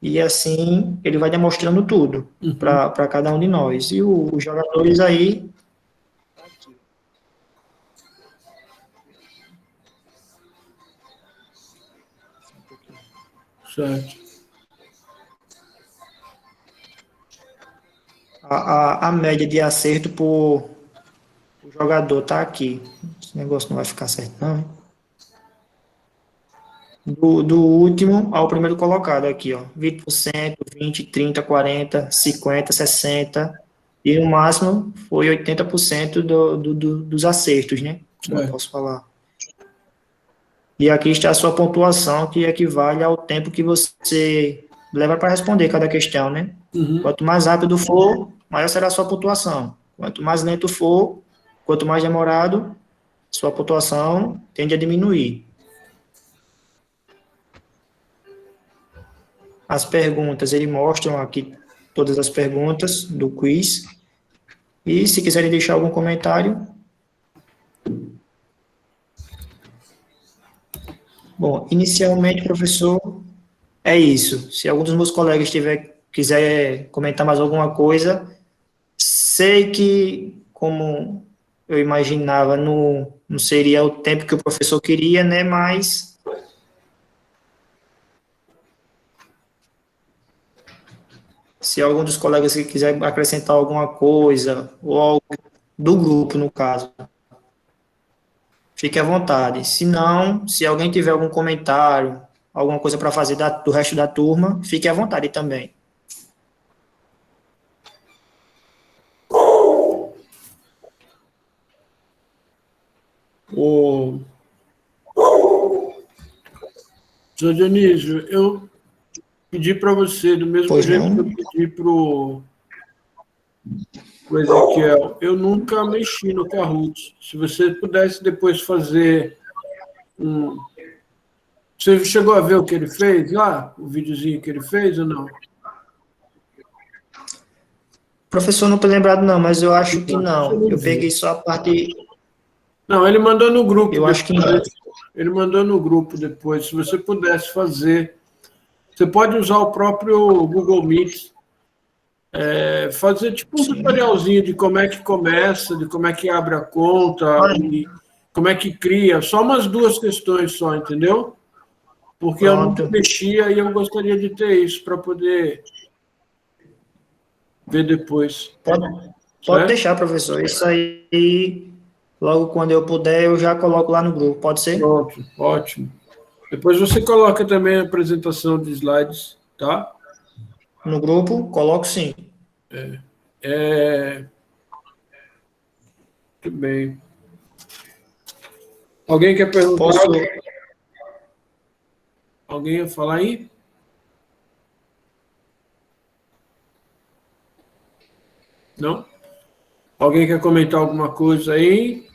e assim ele vai demonstrando tudo para cada um de nós. E os jogadores aí... Certo. A média de acerto por jogador tá aqui. Esse negócio não vai ficar certo, não. Do último ao primeiro colocado aqui, ó. 20%, 20, 30, 40, 50, 60. E o máximo foi 80% dos acertos, né? Como eu posso falar. E aqui está a sua pontuação, que equivale ao tempo que você leva para responder cada questão, né? Uhum. Quanto mais rápido for, maior será a sua pontuação. Quanto mais lento for, quanto mais demorado, sua pontuação tende a diminuir. As perguntas, ele mostram aqui todas as perguntas do quiz. E se quiserem deixar algum comentário. Bom, inicialmente, professor, é isso. Se algum dos meus colegas quiser comentar mais alguma coisa, sei que, como eu imaginava, não seria o tempo que o professor queria, né? Mas se algum dos colegas que quiser acrescentar alguma coisa, ou algo do grupo, no caso, fique à vontade. Se não, se alguém tiver algum comentário, alguma coisa para fazer do resto da turma, fique à vontade também. Sr. Dionísio, eu pedi para você, do mesmo Pois jeito não? que eu pedi para o Ezequiel, eu nunca mexi no Kahoot. Se você pudesse depois fazer um... Você chegou a ver o que ele fez lá? O videozinho que ele fez ou não? Professor, não estou lembrado não, mas eu acho que não. Eu peguei só a parte... Não, ele mandou no grupo. Eu acho que não. Ele mandou no grupo depois. Se você pudesse fazer... Você pode usar o próprio Google Meet. Fazer tipo um tutorialzinho de como é que começa, de como é que abre a conta, e como é que cria. Só umas 2 questões só, entendeu? Porque eu não mexia e eu gostaria de ter isso para poder ver depois. Pode deixar, professor. Isso aí, logo quando eu puder, eu já coloco lá no grupo. Pode ser? Pronto, ótimo. Depois você coloca também a apresentação de slides, tá? No grupo, coloco sim. Muito bem. Alguém quer perguntar? Alguém ia falar aí? Não? Alguém quer comentar alguma coisa aí?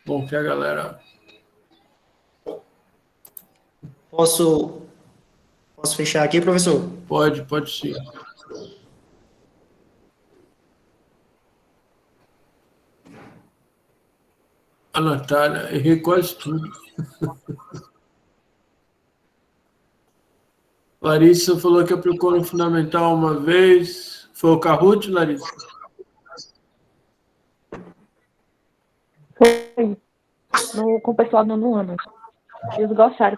Bom, que a galera... Posso fechar aqui, professor? Pode sim. A Natália, errei quase tudo. Larissa falou que aplicou no Fundamental uma vez. Foi o Kahoot, Larissa? Foi com o pessoal do nono ano. Eles gostaram.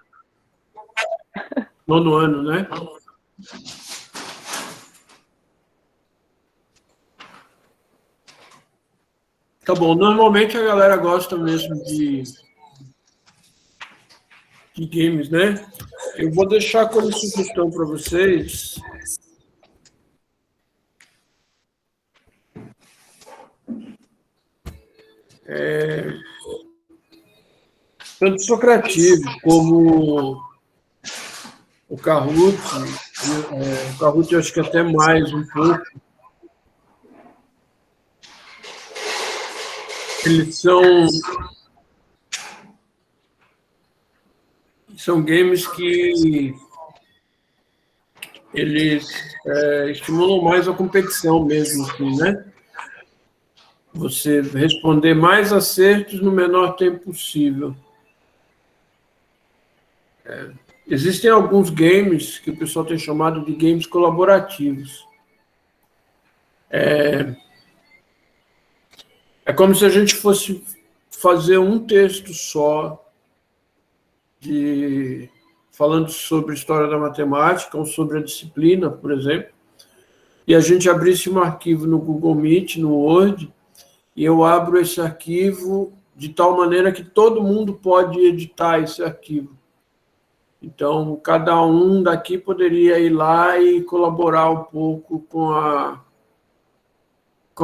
9º ano, né? Tá bom. Normalmente a galera gosta mesmo de games, né? Eu vou deixar como sugestão para vocês. Tanto Socrativo como o Kahoot. O Kahoot eu acho que até mais um pouco. Eles são games que eles estimulam mais a competição mesmo, assim, né? Você responder mais acertos no menor tempo possível. Existem alguns games que o pessoal tem chamado de games colaborativos. É como se a gente fosse fazer um texto só falando sobre história da matemática ou sobre a disciplina, por exemplo, e a gente abrisse um arquivo no Google Meet, no Word, e eu abro esse arquivo de tal maneira que todo mundo pode editar esse arquivo. Então, cada um daqui poderia ir lá e colaborar um pouco com a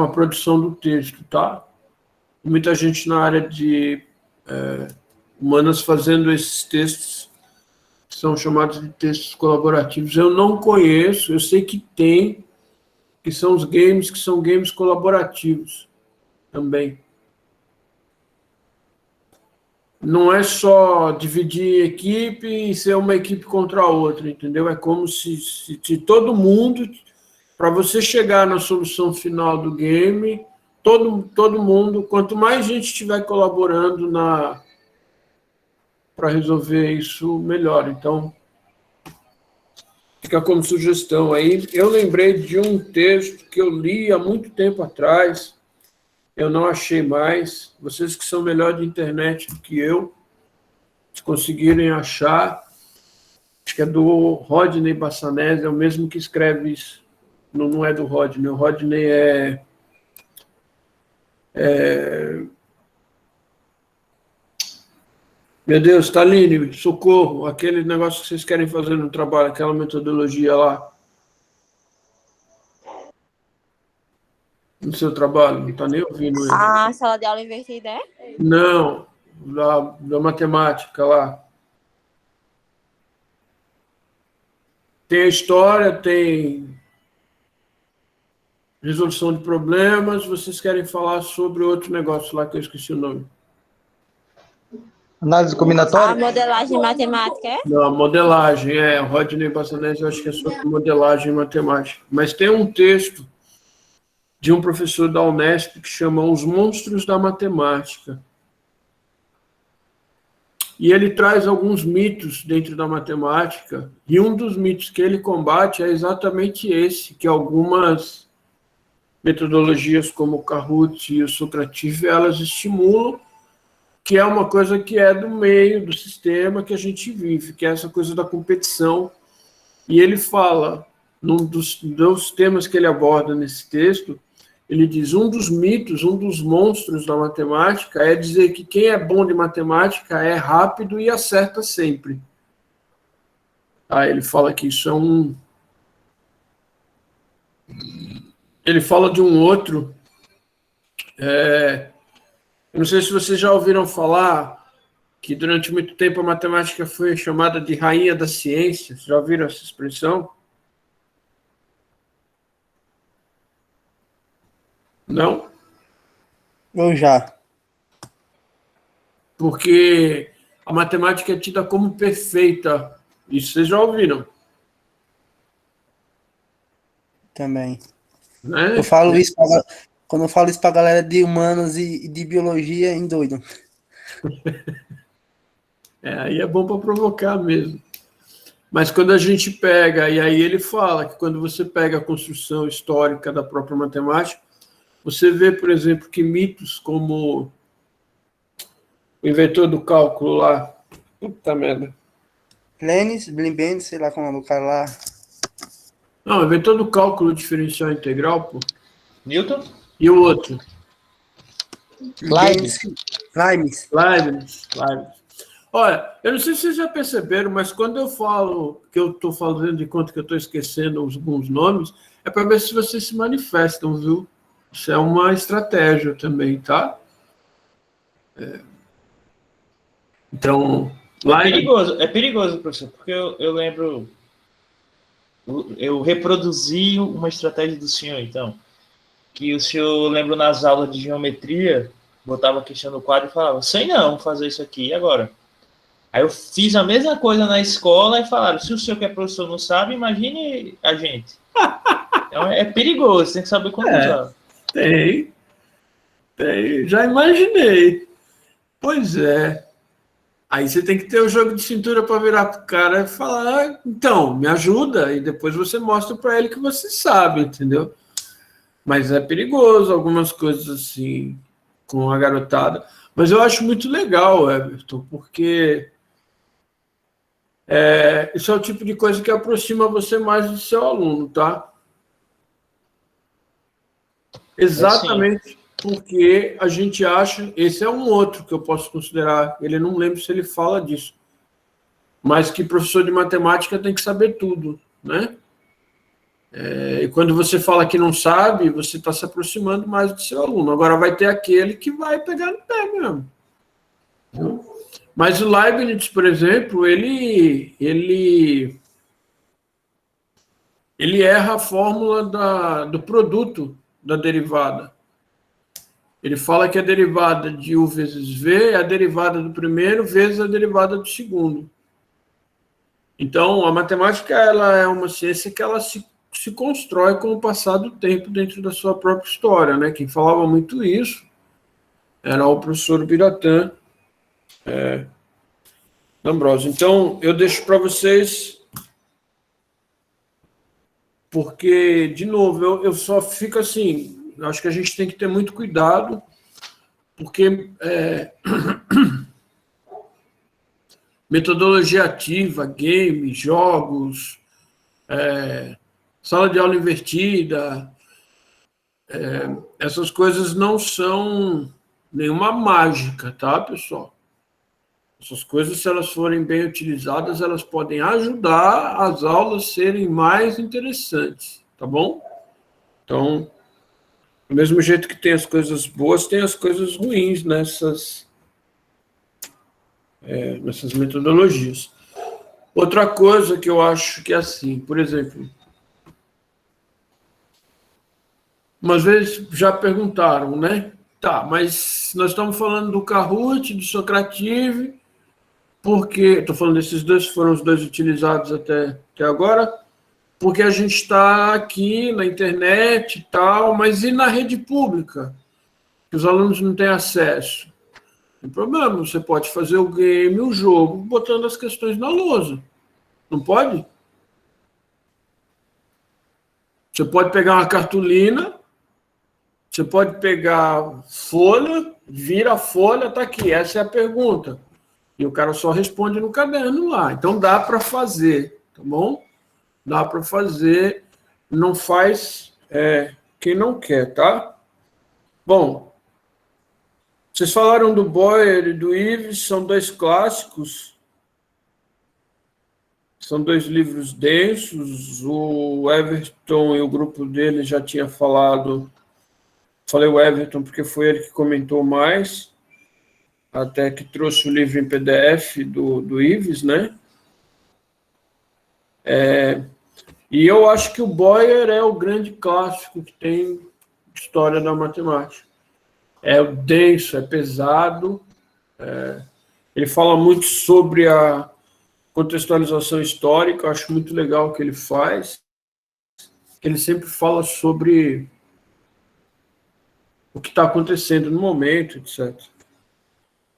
produção do texto, tá? Muita gente na área de humanas fazendo esses textos, que são chamados de textos colaborativos. Eu não conheço, eu sei que tem, que são os games, que são games colaborativos também. Não é só dividir equipe e ser uma equipe contra a outra, entendeu? É como se todo mundo, para você chegar na solução final do game, todo mundo, quanto mais gente estiver colaborando para resolver isso, melhor. Então, fica como sugestão aí. Eu lembrei de um texto que eu li há muito tempo atrás, eu não achei mais. Vocês que são melhor de internet do que eu, se conseguirem achar, acho que é do Rodney Bassanese, é o mesmo que escreve isso. Não é do Rodney, o Rodney Meu Deus, Taline, socorro, aquele negócio que vocês querem fazer no trabalho, aquela metodologia lá. No seu trabalho, não está nem ouvindo ele. A sala de aula invertida, é? Não, da matemática lá. Tem a história, tem resolução de problemas, vocês querem falar sobre outro negócio lá que eu esqueci o nome. Análise combinatória? A modelagem matemática, é? Não, a modelagem, o Rodney Bassanese, eu acho que é sobre modelagem matemática. Mas tem um texto de um professor da Unesp que chama Os Monstros da Matemática. E ele traz alguns mitos dentro da matemática, e um dos mitos que ele combate é exatamente esse, que algumas metodologias como o Kahoot e o Socrative, elas estimulam, que é uma coisa que é do meio do sistema que a gente vive, que é essa coisa da competição. E ele fala, num dos temas que ele aborda nesse texto, ele diz, um dos mitos, um dos monstros da matemática é dizer que quem é bom de matemática é rápido e acerta sempre. Ele fala que isso é um... Ele fala de um outro... Eu não sei se vocês já ouviram falar que durante muito tempo a matemática foi chamada de rainha da ciência. Já ouviram essa expressão? Não? Eu já. Porque a matemática é tida como perfeita. Isso vocês já ouviram. Também. Né? Eu falo isso quando eu falo isso pra galera de humanos e de biologia, endoidam. Aí é bom para provocar mesmo. Mas quando a gente pega, e aí ele fala que quando você pega a construção histórica da própria matemática, você vê, por exemplo, que mitos como o inventor do cálculo lá, puta merda. Lenis, Blimbenz, sei lá como é o nome do cara lá. Não, o inventor do cálculo diferencial integral, pô. Newton? E o outro? Leibniz. Olha, eu não sei se vocês já perceberam, mas quando eu falo que eu estou fazendo de conta que eu estou esquecendo alguns nomes, é para ver se vocês se manifestam, viu? Isso é uma estratégia também, tá? Então, lá É perigoso, professor, porque eu lembro... Eu reproduzi uma estratégia do senhor, então, que o senhor, lembro nas aulas de geometria, botava a questão no quadro e falava, sei não fazer isso aqui, e agora? Aí eu fiz a mesma coisa na escola e falaram, se o senhor que é professor não sabe, imagine a gente. Então é perigoso, tem que saber como usar. Tem, já imaginei. Pois é. Aí você tem que ter o jogo de cintura para virar para o cara e falar, então, me ajuda, e depois você mostra para ele que você sabe, entendeu? Mas é perigoso algumas coisas assim com a garotada. Mas eu acho muito legal, Everton, porque isso é o tipo de coisa que aproxima você mais do seu aluno, tá? Exatamente porque a gente acha... Esse é um outro que eu posso considerar. Ele não lembro se ele fala disso. mas que professor de matemática tem que saber tudo, né? E quando você fala que não sabe, você está se aproximando mais do seu aluno. Agora vai ter aquele que vai pegar no pé mesmo. Mas o Leibniz, por exemplo, ele erra a fórmula do produto da derivada. Ele fala que a derivada de U vezes V é a derivada do primeiro vezes a derivada do segundo. Então, a matemática ela é uma ciência que ela se constrói com o passar do tempo dentro da sua própria história, né? Quem falava muito isso era o professor Biratã D'Ambrosio. Então, eu deixo para vocês, porque, de novo, eu só fico assim, eu acho que a gente tem que ter muito cuidado, porque metodologia ativa, games, jogos, sala de aula invertida, essas coisas não são nenhuma mágica, tá, pessoal? Essas coisas, se elas forem bem utilizadas, elas podem ajudar as aulas a serem mais interessantes, tá bom? Então, do mesmo jeito que tem as coisas boas, tem as coisas ruins nessas metodologias. Outra coisa que eu acho que é assim, por exemplo, umas vezes já perguntaram, né? Tá, mas nós estamos falando do Kahoot, do Socrative, porque, estou falando desses dois, foram os dois utilizados até agora, porque a gente está aqui na internet e tal, mas e na rede pública? Que os alunos não têm acesso. Não tem problema, você pode fazer o game, o jogo, botando as questões na lousa. Não pode? Você pode pegar uma cartolina, você pode pegar folha, vira a folha, está aqui, essa é a pergunta. E o cara só responde no caderno lá. Então dá para fazer, tá bom? Dá para fazer, não faz quem não quer, tá? Bom, vocês falaram do Boyer e do Ives, são dois clássicos, são dois livros densos, o Everton e o grupo dele já tinha falado, falei o Everton porque foi ele que comentou mais, até que trouxe o livro em PDF do Ives, né? E eu acho que o Boyer é o grande clássico que tem história da matemática. É denso, é pesado, ele fala muito sobre a contextualização histórica, eu acho muito legal o que ele faz, ele sempre fala sobre o que está acontecendo no momento, etc.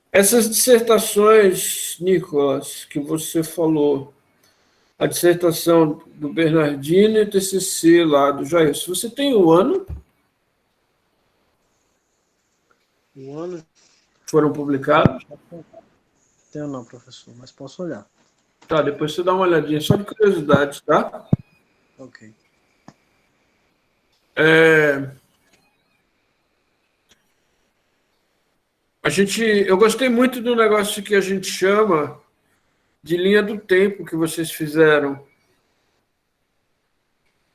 Essas dissertações, Nicolas, que você falou, a dissertação do Bernardino e o TCC lá do Jair, se você tem o ano? O ano? Foram publicados? Tenho não, professor, mas posso olhar. Tá, depois você dá uma olhadinha, só de curiosidade, tá? Ok. Eu gostei muito do negócio que a gente chama de linha do tempo que vocês fizeram,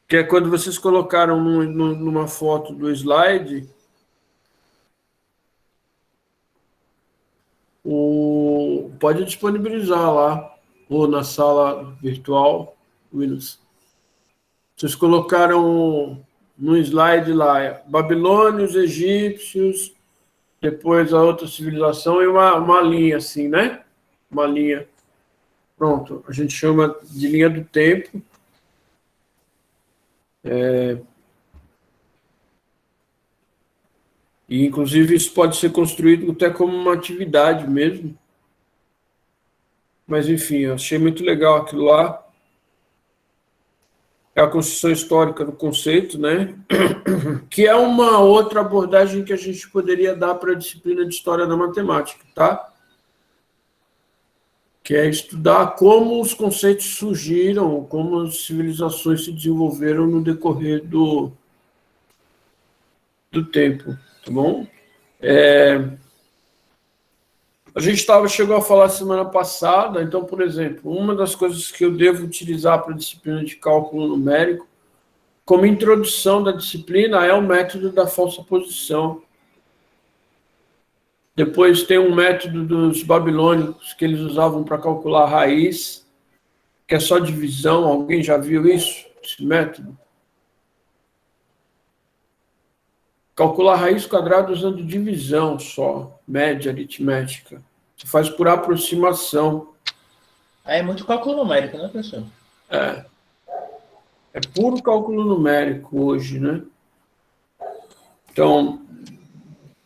que é quando vocês colocaram numa foto do slide pode disponibilizar lá, ou na sala virtual, Windows. Vocês colocaram no slide lá, babilônios, egípcios, depois a outra civilização e uma linha assim, né? Uma linha. Pronto, a gente chama de linha do tempo. E, inclusive, isso pode ser construído até como uma atividade mesmo. Mas, enfim, eu achei muito legal aquilo lá. É a construção histórica do conceito, né? Que é uma outra abordagem que a gente poderia dar para a disciplina de História da Matemática, tá? Que é estudar como os conceitos surgiram, como as civilizações se desenvolveram no decorrer do tempo, tá bom? A gente chegou a falar semana passada, então, por exemplo, uma das coisas que eu devo utilizar para a disciplina de cálculo numérico, como introdução da disciplina, é o método da falsa posição. Depois tem um método dos babilônicos que eles usavam para calcular a raiz, que é só divisão. Alguém já viu isso? Esse método? Calcular a raiz quadrada usando divisão só, média aritmética. Você faz por aproximação. É muito cálculo numérico, né, professor? É. É puro cálculo numérico hoje, né? Então,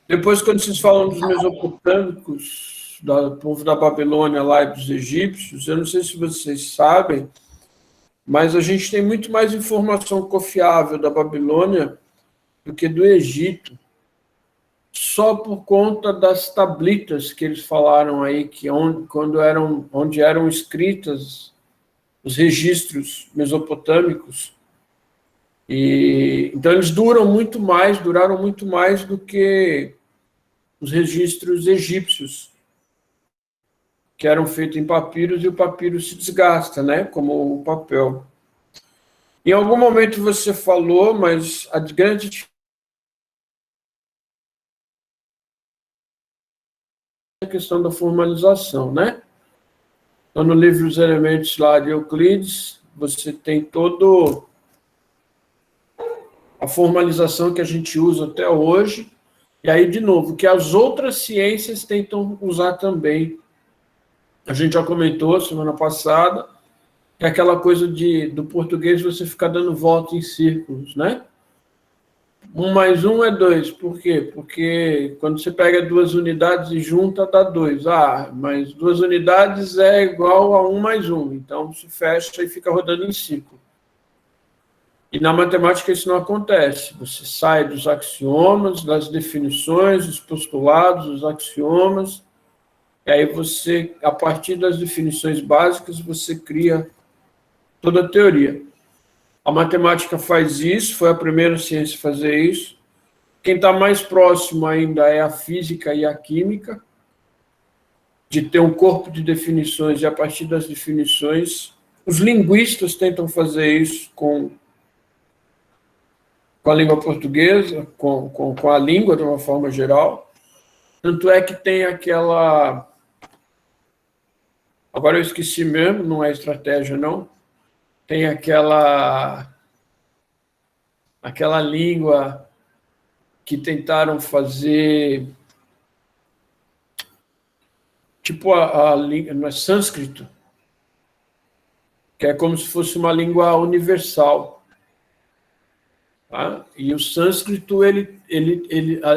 depois, quando vocês falam dos mesopotâmicos, do povo da Babilônia lá e dos egípcios, eu não sei se vocês sabem, mas a gente tem muito mais informação confiável da Babilônia do que do Egito, só por conta das tablitas que eles falaram aí, que onde eram escritas os registros mesopotâmicos. E então eles duraram muito mais do que os registros egípcios, que eram feitos em papiros, e o papiro se desgasta, né, como o papel. Em algum momento você falou, mas a grande questão da formalização, né? Então, no livro Os Elementos lá de Euclides, você tem todo a formalização que a gente usa até hoje, e aí, de novo, que as outras ciências tentam usar também. A gente já comentou semana passada, que é aquela coisa do português você ficar dando volta em círculos, né? 1 mais 1 é 2. Por quê? Porque quando você pega 2 unidades e junta, dá 2. Ah, mas 2 unidades é igual a 1 mais 1. Então, se fecha e fica rodando em círculo. E na matemática isso não acontece. Você sai dos axiomas, das definições, dos postulados, dos axiomas, e aí você, a partir das definições básicas, você cria toda a teoria. A matemática faz isso, foi a primeira ciência a fazer isso. Quem está mais próximo ainda é a física e a química, de ter um corpo de definições, e a partir das definições, os linguistas tentam fazer isso com a língua portuguesa, com a língua de uma forma geral. Tanto é que tem aquela... Agora eu esqueci mesmo, não é estratégia, não. Tem aquela língua que tentaram fazer, tipo a língua, não é sânscrito, que é como se fosse uma língua universal. Tá? E o sânscrito,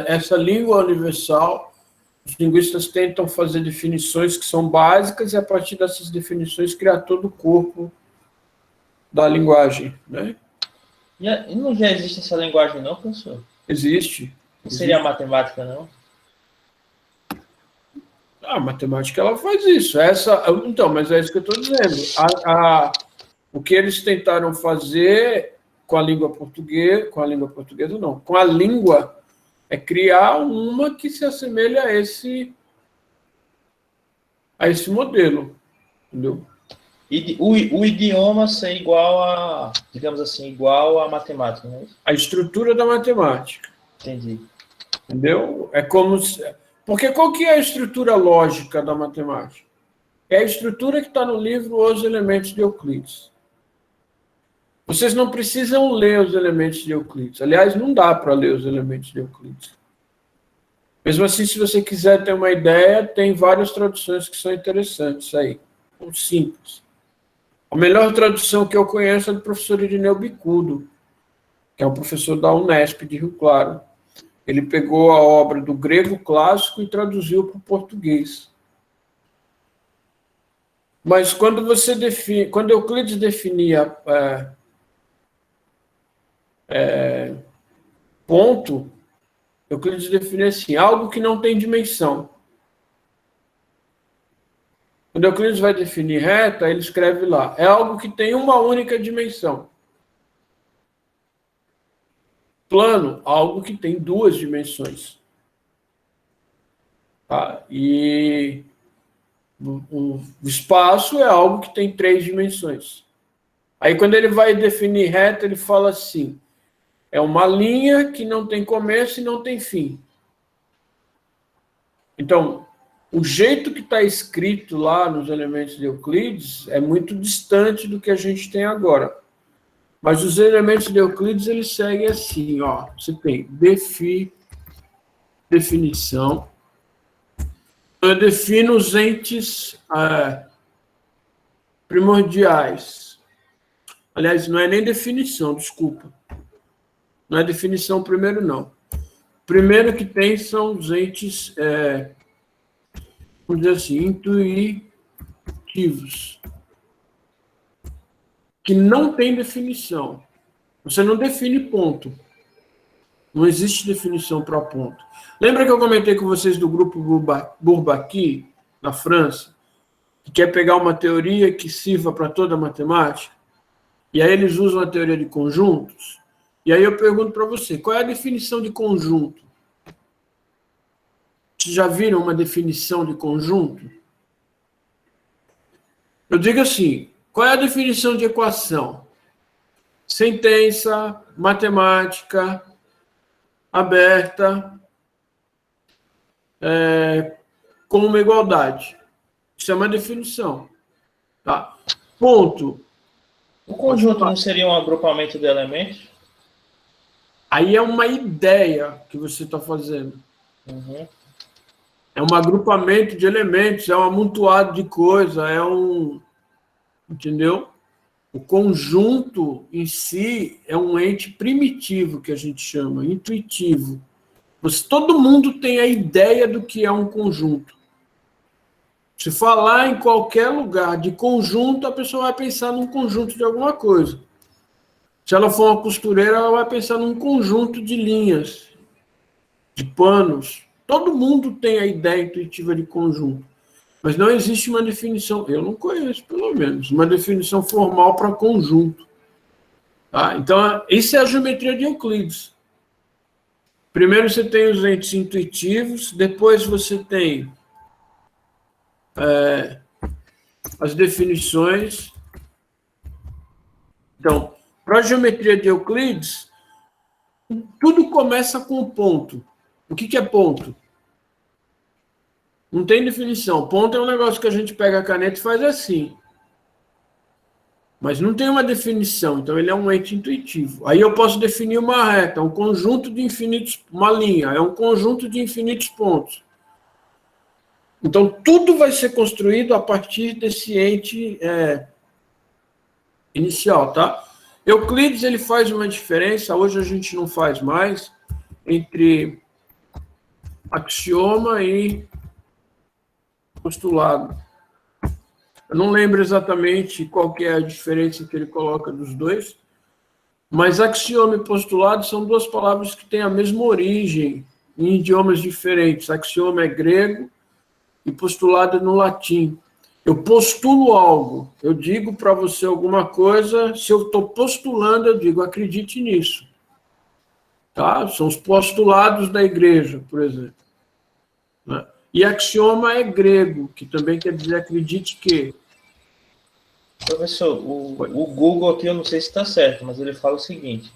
essa língua universal, os linguistas tentam fazer definições que são básicas e, a partir dessas definições, criar todo o corpo da linguagem, né? E não já existe essa linguagem, não, professor? Existe. Não seria a matemática, não? A matemática, ela faz isso. Então, mas é isso que eu estou dizendo. O que eles tentaram fazer com a língua portuguesa não, com a língua, é criar uma que se assemelha a esse modelo, entendeu? E o idioma ser igual a, digamos assim, igual à matemática, não é isso? A estrutura da matemática. Entendi. Entendeu? É como se... Porque qual que é a estrutura lógica da matemática? É a estrutura que está no livro Os Elementos de Euclides. Vocês não precisam ler os elementos de Euclides. Aliás, não dá para ler os elementos de Euclides. Mesmo assim, se você quiser ter uma ideia, tem várias traduções que são interessantes aí. Simples. A melhor tradução que eu conheço é do professor Irineu Bicudo, que é um professor da Unesp de Rio Claro. Ele pegou a obra do grego clássico e traduziu para o português. Mas quando Euclides definia ponto, Euclides definia assim, algo que não tem dimensão. Quando Euclides vai definir reta, ele escreve lá, é algo que tem uma única dimensão. Plano, algo que tem 2 dimensões. Tá? E o espaço é algo que tem 3 dimensões. Aí, quando ele vai definir reta, ele fala assim, é uma linha que não tem começo e não tem fim. Então, o jeito que está escrito lá nos elementos de Euclides é muito distante do que a gente tem agora. Mas os elementos de Euclides, eles seguem assim, ó. Você tem definição. Eu defino os entes primordiais. Aliás, não é nem definição, desculpa. Não é definição primeiro, não. Primeiro que tem são os entes, vamos dizer assim, intuitivos, que não tem definição. Você não define ponto. Não existe definição para ponto. Lembra que eu comentei com vocês do grupo Bourbaki, na França, que quer pegar uma teoria que sirva para toda a matemática? E aí eles usam a teoria de conjuntos. E aí eu pergunto para você, qual é a definição de conjunto? Vocês já viram uma definição de conjunto? Eu digo assim, qual é a definição de equação? Sentença, matemática, aberta, com uma igualdade. Isso é uma definição. Tá? Ponto. O conjunto não seria um agrupamento de elementos? Aí é uma ideia que você está fazendo. Uhum. É um agrupamento de elementos, é um amontoado de coisas, entendeu? O conjunto em si é um ente primitivo, que a gente chama, intuitivo. Todo mundo tem a ideia do que é um conjunto. Se falar em qualquer lugar de conjunto, a pessoa vai pensar num conjunto de alguma coisa. Se ela for uma costureira, ela vai pensar num conjunto de linhas, de panos. Todo mundo tem a ideia intuitiva de conjunto. Mas não existe uma definição, eu não conheço, pelo menos, uma definição formal para conjunto. Tá? Então, isso é a geometria de Euclides. Primeiro você tem os entes intuitivos, depois você tem as definições. Então, para a geometria de Euclides, tudo começa com o ponto. O que é ponto? Não tem definição. Ponto é um negócio que a gente pega a caneta e faz assim. Mas não tem uma definição, então ele é um ente intuitivo. Aí eu posso definir uma reta, um conjunto de infinitos, uma linha, é um conjunto de infinitos pontos. Então tudo vai ser construído a partir desse ente inicial, tá? Euclides, ele faz uma diferença, hoje a gente não faz mais, entre axioma e postulado. Eu não lembro exatamente qual que é a diferença que ele coloca dos dois, mas axioma e postulado são duas palavras que têm a mesma origem em idiomas diferentes. Axioma é grego e postulado é no latim. Eu postulo algo, eu digo para você alguma coisa, se eu estou postulando, eu digo, acredite nisso. Tá? São os postulados da igreja, por exemplo. Né? E axioma é grego, que também quer dizer acredite que. Professor, o Google aqui, eu não sei se está certo, mas ele fala o seguinte,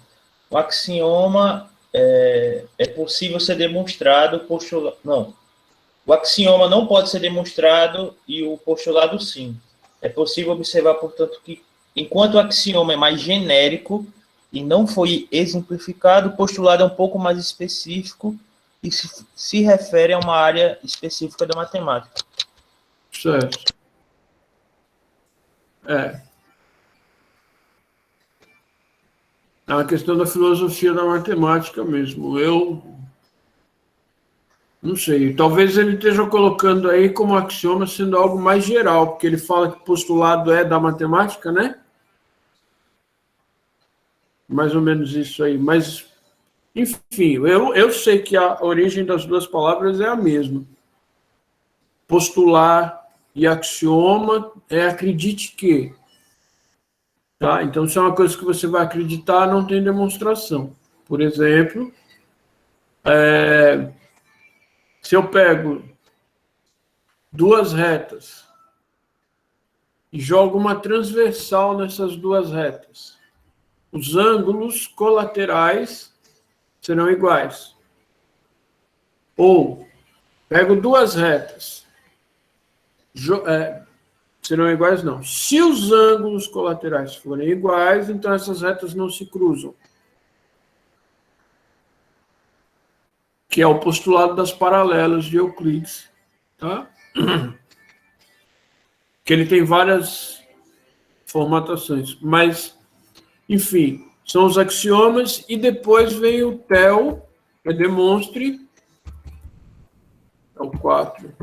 o axioma é possível ser demonstrado, postulado... Não, o axioma não pode ser demonstrado e o postulado sim. É possível observar, portanto, que enquanto o axioma é mais genérico e não foi exemplificado, o postulado é um pouco mais específico e se refere a uma área específica da matemática. Certo. É uma questão da filosofia da matemática mesmo. Eu não sei. Talvez ele esteja colocando aí como axioma sendo algo mais geral, porque ele fala que postulado é da matemática, né? Mais ou menos isso aí. Mas, enfim, eu sei que a origem das duas palavras é a mesma. Postular e axioma é acredite que. Tá? Então, se é uma coisa que você vai acreditar, não tem demonstração. Por exemplo, se eu pego duas retas e jogo uma transversal nessas duas retas, os ângulos colaterais serão iguais. Ou, pego duas retas, serão iguais não. Se os ângulos colaterais forem iguais, então essas retas não se cruzam. Que é o postulado das paralelas de Euclides, tá? Que ele tem várias formatações, mas, enfim, são os axiomas, e depois vem o TEL, que demonstre, é o 4,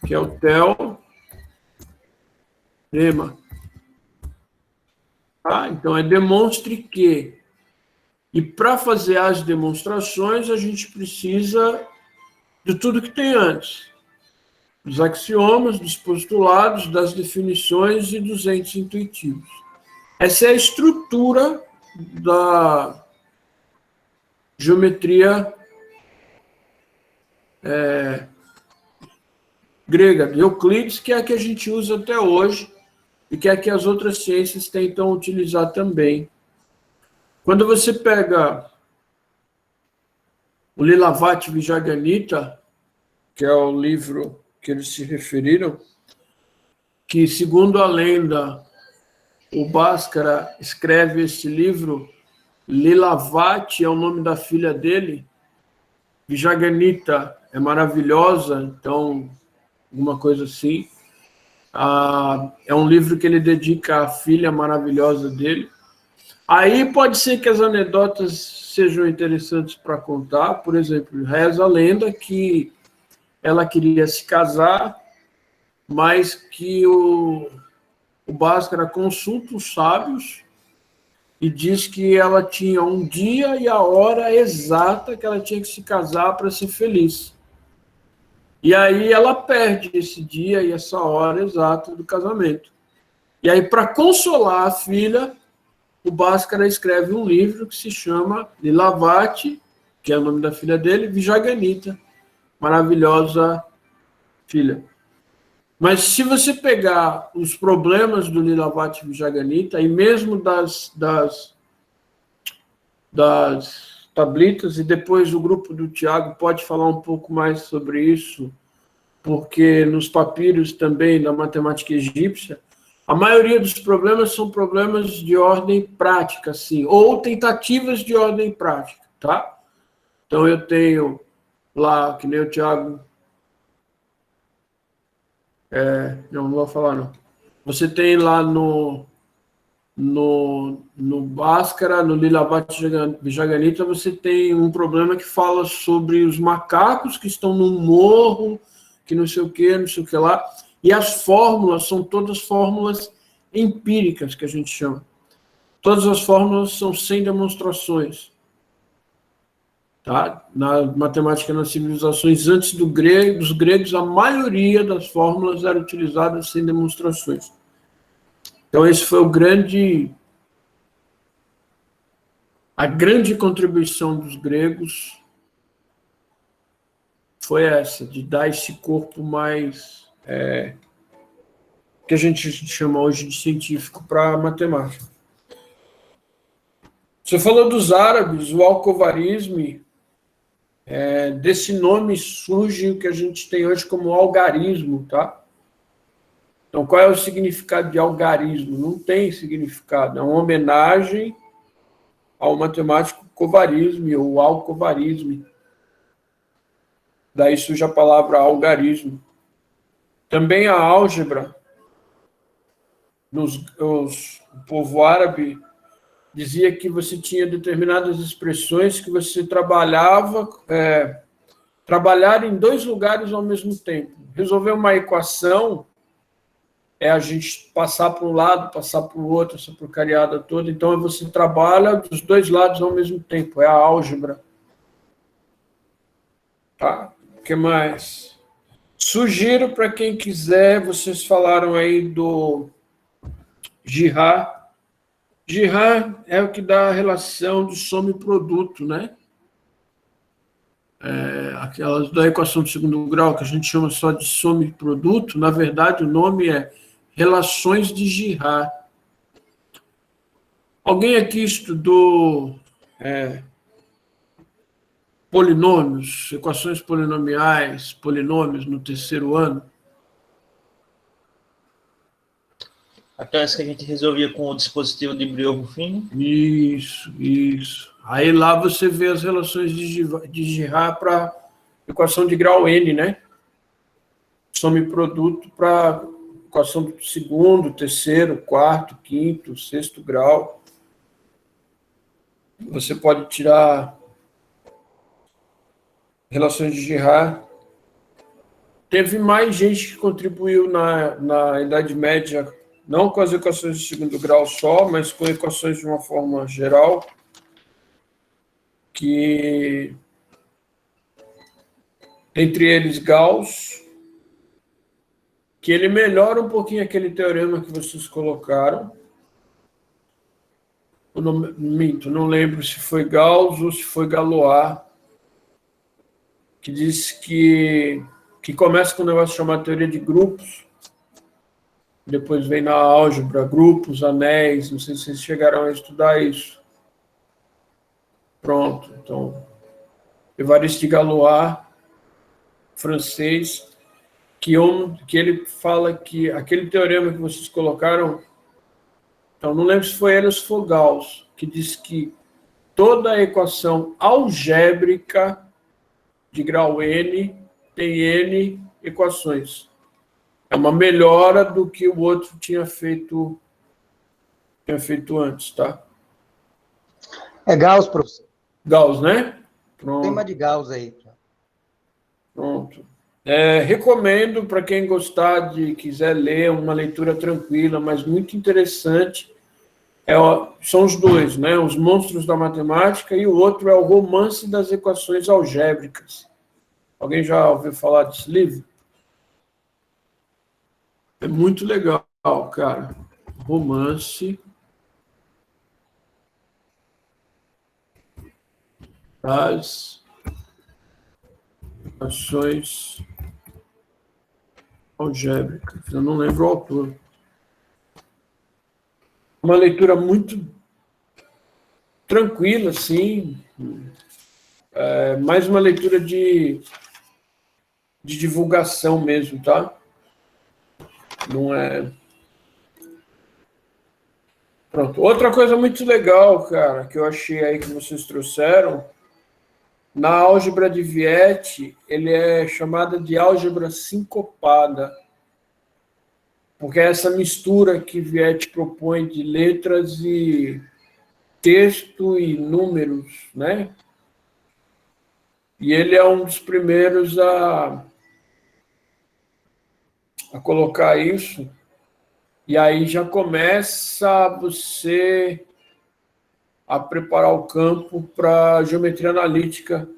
que é o teorema. Tá? Então, demonstre que. E para fazer as demonstrações, a gente precisa de tudo que tem antes. Dos axiomas, dos postulados, das definições e dos entes intuitivos. Essa é a estrutura da geometria grega, de Euclides, que é a que a gente usa até hoje e que é a que as outras ciências tentam utilizar também. Quando você pega o Lilavati Vijayanita, que é o livro que eles se referiram, que, segundo a lenda, o Bhaskara escreve esse livro, Lilavati é o nome da filha dele, Vijayanita é maravilhosa, então, alguma coisa assim. É um livro que ele dedica à filha maravilhosa dele. Aí pode ser que as anedotas sejam interessantes para contar. Por exemplo, reza a lenda que ela queria se casar, mas que o Bhaskara consulta os sábios e diz que ela tinha um dia e a hora exata que ela tinha que se casar para ser feliz. E aí ela perde esse dia e essa hora exata do casamento. E aí, para consolar a filha, o Bhaskara escreve um livro que se chama Lilavati, que é o nome da filha dele, Vijayanita, maravilhosa filha. Mas se você pegar os problemas do Lilavati Vijayanita, e mesmo das tablitas, e depois o grupo do Tiago pode falar um pouco mais sobre isso, porque nos papiros também da matemática egípcia, a maioria dos problemas são problemas de ordem prática, sim, ou tentativas de ordem prática, tá? Então eu tenho lá, que nem o Tiago... não vou falar, não. Você tem lá no Bhaskara, no Lilavati Vijayanita, você tem um problema que fala sobre os macacos que estão num morro, que não sei o que lá, e as fórmulas são todas fórmulas empíricas, que a gente chama. Todas as fórmulas são sem demonstrações. Tá? Na matemática, nas civilizações antes dos gregos, a maioria das fórmulas era utilizada sem demonstrações. Então, esse foi a grande contribuição dos gregos foi essa, de dar esse corpo mais, que a gente chama hoje de científico, para a matemática. Você falou dos árabes, o alcovarismo, desse nome surge o que a gente tem hoje como algarismo, tá? Então, qual é o significado de algarismo? Não tem significado, é uma homenagem ao matemático Kovarisme, ou alcovarismo. Daí surge a palavra algarismo. Também a álgebra, o povo árabe dizia que você tinha determinadas expressões que você trabalhar em dois lugares ao mesmo tempo. Resolver uma equação a gente passar para um lado, passar para o outro, essa porcariada toda. Então, você trabalha dos dois lados ao mesmo tempo. É a álgebra. Tá? O que mais? Sugiro para quem quiser, vocês falaram aí do Girard. Girard é o que dá a relação do soma e produto, né? aquelas da equação de segundo grau, que a gente chama só de soma e produto, na verdade o nome é relações de Girard. Alguém aqui estudou polinômios, equações polinomiais, polinômios no terceiro ano? Aquelas que a gente resolvia com o dispositivo de Briot-Ruffin. Isso. Aí lá você vê as relações de Girard para equação de grau N, né? Soma e produto para equação do segundo, terceiro, quarto, quinto, sexto grau. Você pode tirar relações de Girard. Teve mais gente que contribuiu na Idade Média, não com as equações de segundo grau só, mas com equações de uma forma geral, que entre eles Gauss, que ele melhora um pouquinho aquele teorema que vocês colocaram. Eu não lembro se foi Gauss ou se foi Galois, que disse que começa com um negócio chamado teoria de grupos, depois vem na álgebra, grupos, anéis, não sei se vocês chegaram a estudar isso. Pronto, então, Évariste Galois, francês, que ele fala que aquele teorema que vocês colocaram, então não lembro se foi ele ou se foi Gauss, que diz que toda a equação algébrica de grau N tem N equações. É uma melhora do que o outro tinha feito antes, tá? É Gauss, professor. Gauss, né? Pronto. Tema de Gauss aí. Pronto. Recomendo para quem gostar quiser ler uma leitura tranquila, mas muito interessante. São os dois, né? Os Monstros da Matemática, e o outro é o Romance das Equações Algébricas. Alguém já ouviu falar desse livro? É muito legal, cara. Romance das Equações Algébricas. Eu não lembro o autor. Uma leitura muito tranquila, assim. Mais uma leitura de divulgação mesmo, tá? Não é... Pronto. Outra coisa muito legal, cara, que eu achei aí que vocês trouxeram, na álgebra de Viette, ele é chamada de álgebra sincopada, porque é essa mistura que Viette propõe de letras e texto e números, né? E ele é um dos primeiros a colocar isso, e aí já começa você a preparar o campo para geometria analítica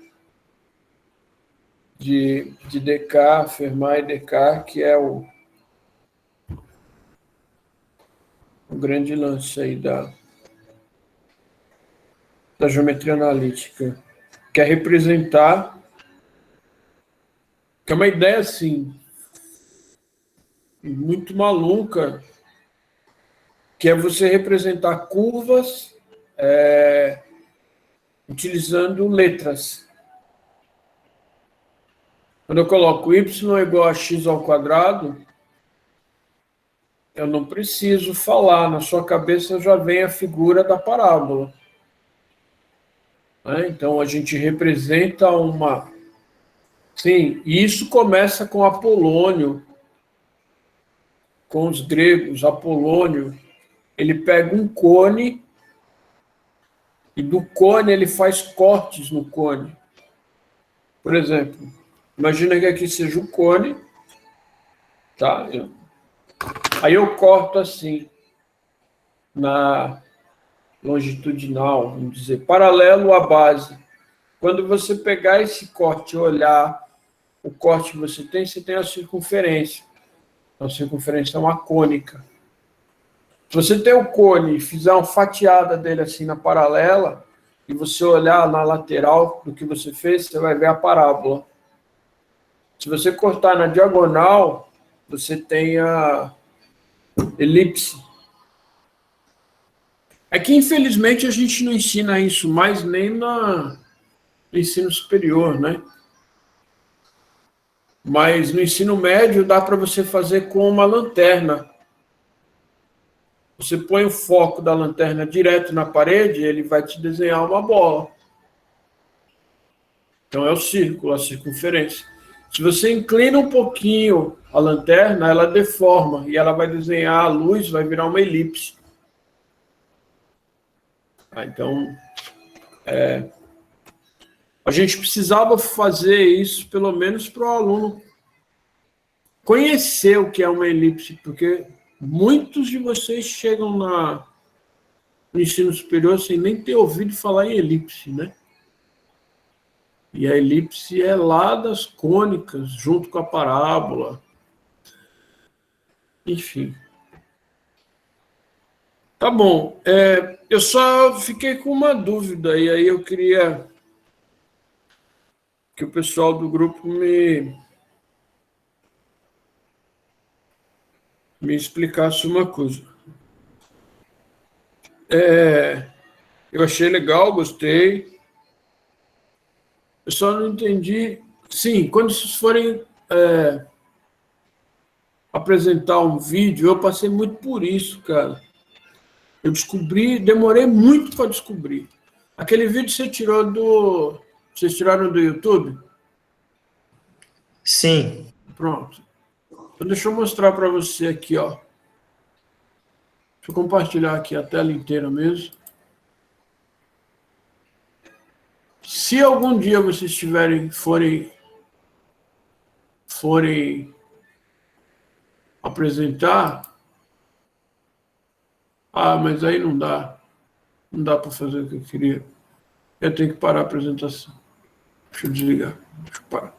de Descartes, Fermat e Descartes, que é o grande lance aí da geometria analítica, que é representar, que é uma ideia assim, muito maluca, que é você representar curvas utilizando letras. Quando eu coloco y é igual a x ao quadrado, eu não preciso falar, na sua cabeça já vem a figura da parábola. Então, a gente representa uma... Sim, e isso começa com Apolônio, com os gregos. Apolônio, ele pega um cone, e do cone ele faz cortes no cone. Por exemplo, imagina que aqui seja o cone, tá? Aí eu corto assim, na longitudinal, vamos dizer, paralelo à base. Quando você pegar esse corte e olhar o corte que você tem a circunferência. A circunferência é uma cônica. Se você tem o cone e fizer uma fatiada dele assim na paralela, e você olhar na lateral do que você fez, você vai ver a parábola. Se você cortar na diagonal, você tem a elipse. É que, infelizmente, a gente não ensina isso mais nem no ensino superior, né? Mas no ensino médio dá para você fazer com uma lanterna. Você põe o foco da lanterna direto na parede, ele vai te desenhar uma bola. Então é o círculo, a circunferência. Se você inclina um pouquinho a lanterna, ela deforma e ela vai desenhar a luz, vai virar uma elipse. Então, a gente precisava fazer isso, pelo menos para o aluno conhecer o que é uma elipse, porque muitos de vocês chegam no ensino superior sem nem ter ouvido falar em elipse, né? E a elipse é lá das cônicas, junto com a parábola. Enfim. Tá bom. Eu só fiquei com uma dúvida, e aí eu queria que o pessoal do grupo me explicasse uma coisa. Eu achei legal, gostei. Eu só não entendi. Sim, quando vocês forem apresentar um vídeo, eu passei muito por isso, cara. Eu descobri, demorei muito para descobrir. Aquele vídeo vocês tiraram do YouTube? Sim. Pronto. Então, deixa eu mostrar para você aqui, ó. Deixa eu compartilhar aqui a tela inteira mesmo. Se algum dia vocês forem apresentar, mas aí não dá para fazer o que eu queria. Eu tenho que parar a apresentação. Deixa eu desligar. Deixa eu parar.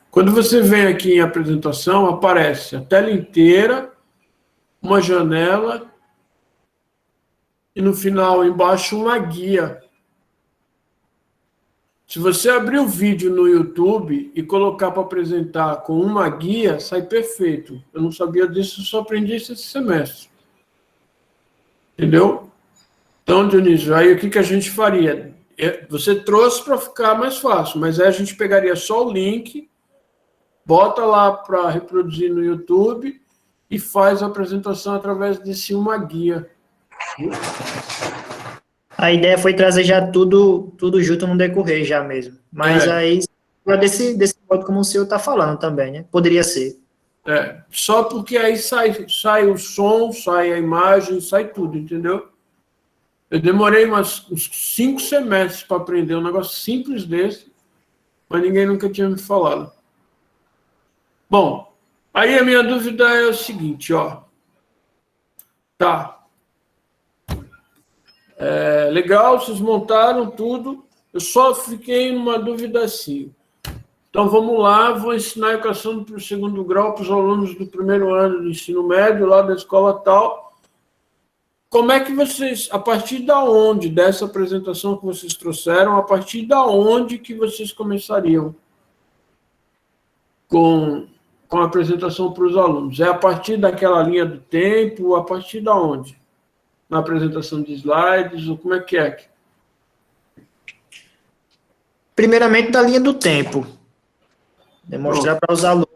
Quando você vem aqui em apresentação, aparece a tela inteira, uma janela e no final, embaixo, uma guia. Se você abrir o vídeo no YouTube e colocar para apresentar com uma guia, sai perfeito. Eu não sabia disso, eu só aprendi isso esse semestre. Entendeu? Então, Dionísio, aí o que a gente faria? Você trouxe para ficar mais fácil, mas aí a gente pegaria só o link, bota lá para reproduzir no YouTube e faz a apresentação através desse uma guia. A ideia foi trazer já tudo junto no decorrer já mesmo. Mas aí, desse modo como o senhor está falando também, né? Poderia ser. Só porque aí sai o som, sai a imagem, sai tudo, entendeu? Eu demorei uns 5 semestres para aprender um negócio simples desse, mas ninguém nunca tinha me falado. Bom, aí a minha dúvida é o seguinte, ó. Tá. Legal, vocês montaram tudo. Eu só fiquei numa dúvida assim. Então, vamos lá, vou ensinar a equação do segundo grau para os alunos do primeiro ano do ensino médio, lá da escola tal. Como é que vocês, a partir da onde, dessa apresentação que vocês trouxeram, a partir da onde que vocês começariam com a apresentação para os alunos? É a partir daquela linha do tempo, a partir da onde? Na apresentação de slides, ou como é que é? Primeiramente, da linha do tempo. Demonstrar para os alunos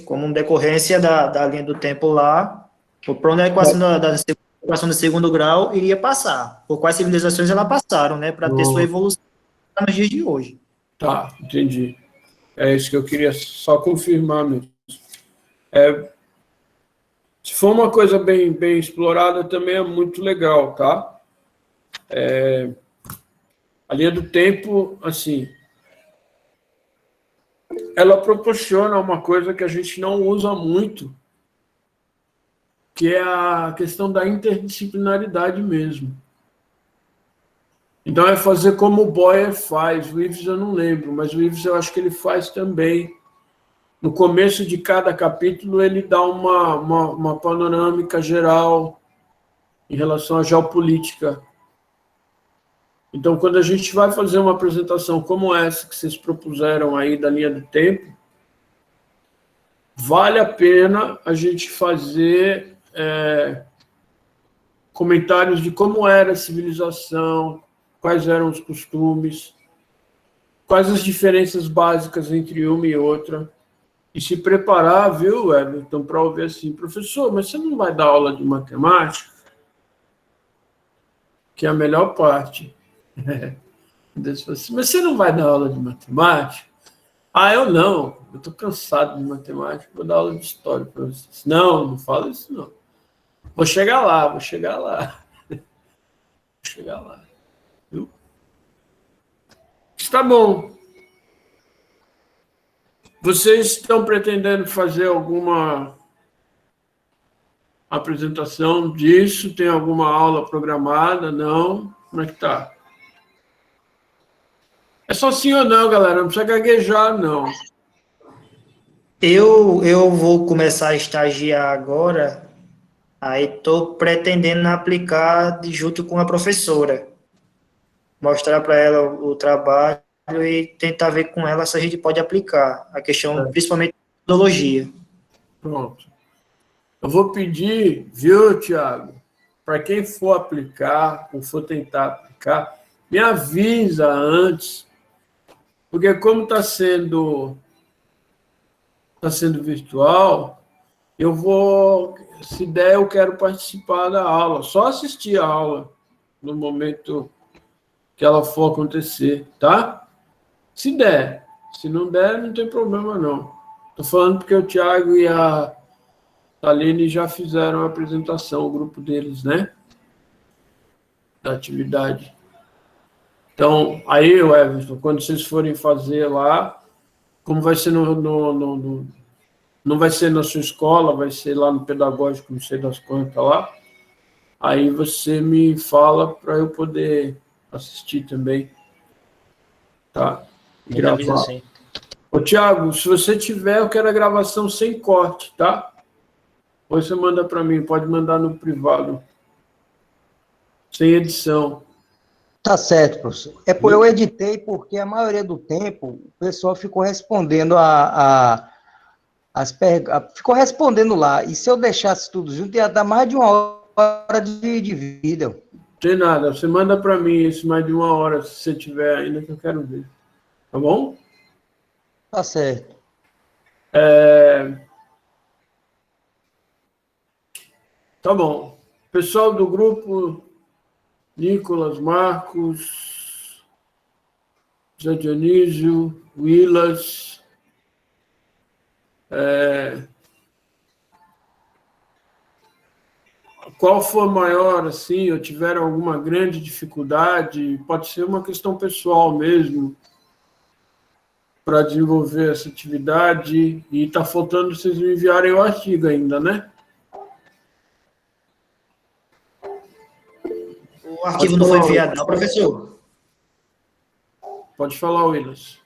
como decorrência da linha do tempo lá, por onde a equação de segundo grau iria passar, por quais civilizações ela passaram, né, para ter sua evolução nos dias de hoje. Tá, entendi. É isso que eu queria só confirmar mesmo. Se for uma coisa bem explorada, também é muito legal, tá? A linha do tempo, assim, ela proporciona uma coisa que a gente não usa muito, que é a questão da interdisciplinaridade mesmo. Então, é fazer como o Boyer faz. O Ives eu não lembro, mas o Ives eu acho que ele faz também. No começo de cada capítulo, ele dá uma panorâmica geral em relação à geopolítica. Então, quando a gente vai fazer uma apresentação como essa que vocês propuseram aí da linha do tempo, vale a pena a gente fazer comentários de como era a civilização, quais eram os costumes, quais as diferenças básicas entre uma e outra, e se preparar, viu, Everton, para ouvir assim, professor, mas você não vai dar aula de matemática? Que é a melhor parte. Mas você não vai dar aula de matemática? Ah, eu não. Eu estou cansado de matemática, vou dar aula de história para vocês. Não, não fala isso, não. Vou chegar lá. Vou chegar lá. Viu? Está bom. Vocês estão pretendendo fazer alguma apresentação disso? Tem alguma aula programada? Não? Como é que tá? É só sim ou não, galera. Não precisa gaguejar, não. Eu vou começar a estagiar agora, aí estou pretendendo aplicar junto com a professora. Mostrar para ela o trabalho e tentar ver com ela se a gente pode aplicar a questão, principalmente da metodologia. Pronto. Eu vou pedir, viu, Tiago, para quem for aplicar, ou for tentar aplicar, me avisa antes, porque como está sendo virtual, eu vou, se der, eu quero participar da aula, só assistir a aula no momento que ela for acontecer, tá? Se der. Se não der, não tem problema, não. Estou falando porque o Tiago e a Aline já fizeram a apresentação, o grupo deles, né? Da atividade. Então, aí, Everton, quando vocês forem fazer lá, como vai ser não vai ser na sua escola, vai ser lá no pedagógico, não sei das quantas lá, aí você me fala para eu poder assistir também. Tá? E gravar. Assim. Ô, Tiago, se você tiver, eu quero a gravação sem corte, tá? Depois você manda para mim, pode mandar no privado. Sem edição. Tá certo, professor. Eu editei porque a maioria do tempo o pessoal ficou respondendo ficou respondendo lá. E se eu deixasse tudo junto, ia dar mais de uma hora de vídeo. Tem nada, você manda para mim isso mais de uma hora, se você tiver ainda, que eu quero ver. Tá bom? Tá certo. Tá bom. Pessoal do grupo, Nicolas, Marcos, Zé Dionísio, Willas, qual for maior, assim, ou tiver alguma grande dificuldade, pode ser uma questão pessoal mesmo, para desenvolver essa atividade, e está faltando vocês me enviarem o artigo ainda, né? O arquivo não foi enviado, não, professor? Pode falar, Willis.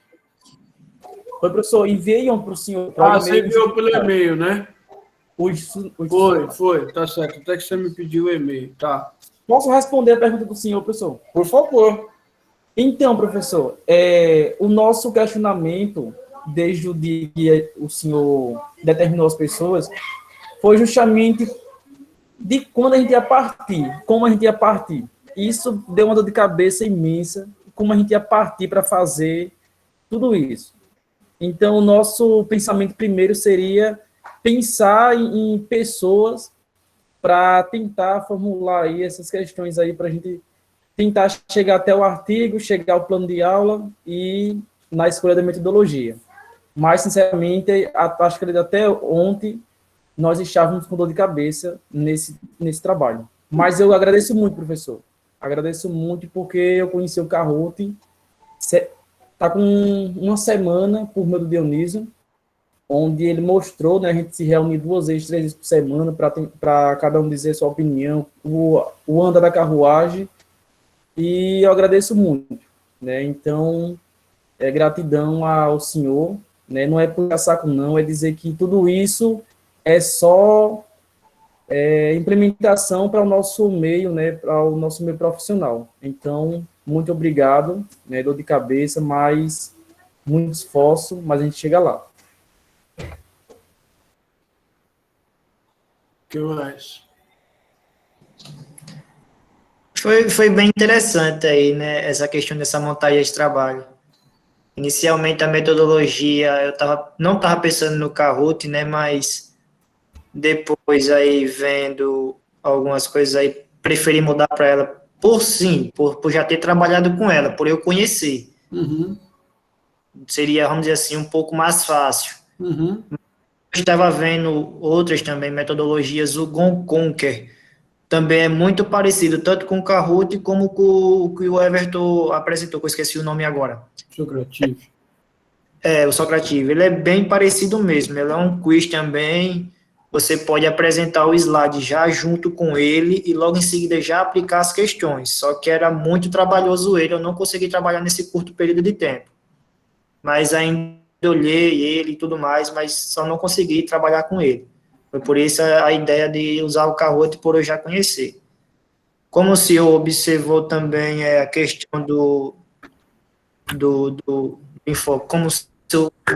Oi, professor, enviam para o senhor... Você enviou pelo e-mail, né? Foi, tá certo. Até que você me pediu o e-mail, tá. Posso responder a pergunta do senhor, professor? Por favor. Então, professor, o nosso questionamento, desde o dia que o senhor determinou as pessoas, foi justamente de quando a gente ia partir, como a gente ia partir. Isso deu uma dor de cabeça imensa, como a gente ia partir para fazer tudo isso. Então, o nosso pensamento primeiro seria pensar em pessoas para tentar formular aí essas questões aí para a gente tentar chegar até o artigo, chegar ao plano de aula e na escolha da metodologia. Mas, sinceramente, acho que até ontem nós estávamos com dor de cabeça nesse trabalho. Mas eu agradeço muito, professor. Agradeço muito porque eu conheci o Kahoot. Está com uma semana por meio do Dionísio, onde ele mostrou, né, a gente se reunir 2 vezes, 3 vezes por semana para cada um dizer sua opinião, o andar da carruagem, e eu agradeço muito, né, então, gratidão ao senhor, né, não é por saco não, é dizer que tudo isso é só implementação para o nosso meio, né, para o nosso meio profissional. Então, muito obrigado, né, dor de cabeça, mas muito esforço, mas a gente chega lá. O que mais? Foi bem interessante aí, né, essa questão dessa montagem de trabalho. Inicialmente, a metodologia, não estava pensando no Kahoot, né, mas depois aí, vendo algumas coisas aí, preferi mudar para ela por já ter trabalhado com ela, por eu conhecer. Uhum. Seria, vamos dizer assim, um pouco mais fácil. Uhum. Eu estava vendo outras também metodologias, o Conquer também é muito parecido, tanto com o Kahoot como com o que o Everton apresentou, que eu esqueci o nome agora. Socrative. O Socrative, ele é bem parecido mesmo, ele é um quiz também, você pode apresentar o slide já junto com ele e logo em seguida já aplicar as questões, só que era muito trabalhoso ele, eu não consegui trabalhar nesse curto período de tempo, mas ainda olhei ele e tudo mais, mas só não consegui trabalhar com ele. Foi por isso a ideia de usar o Kahoot por eu já conhecer. Como o senhor observou também a questão como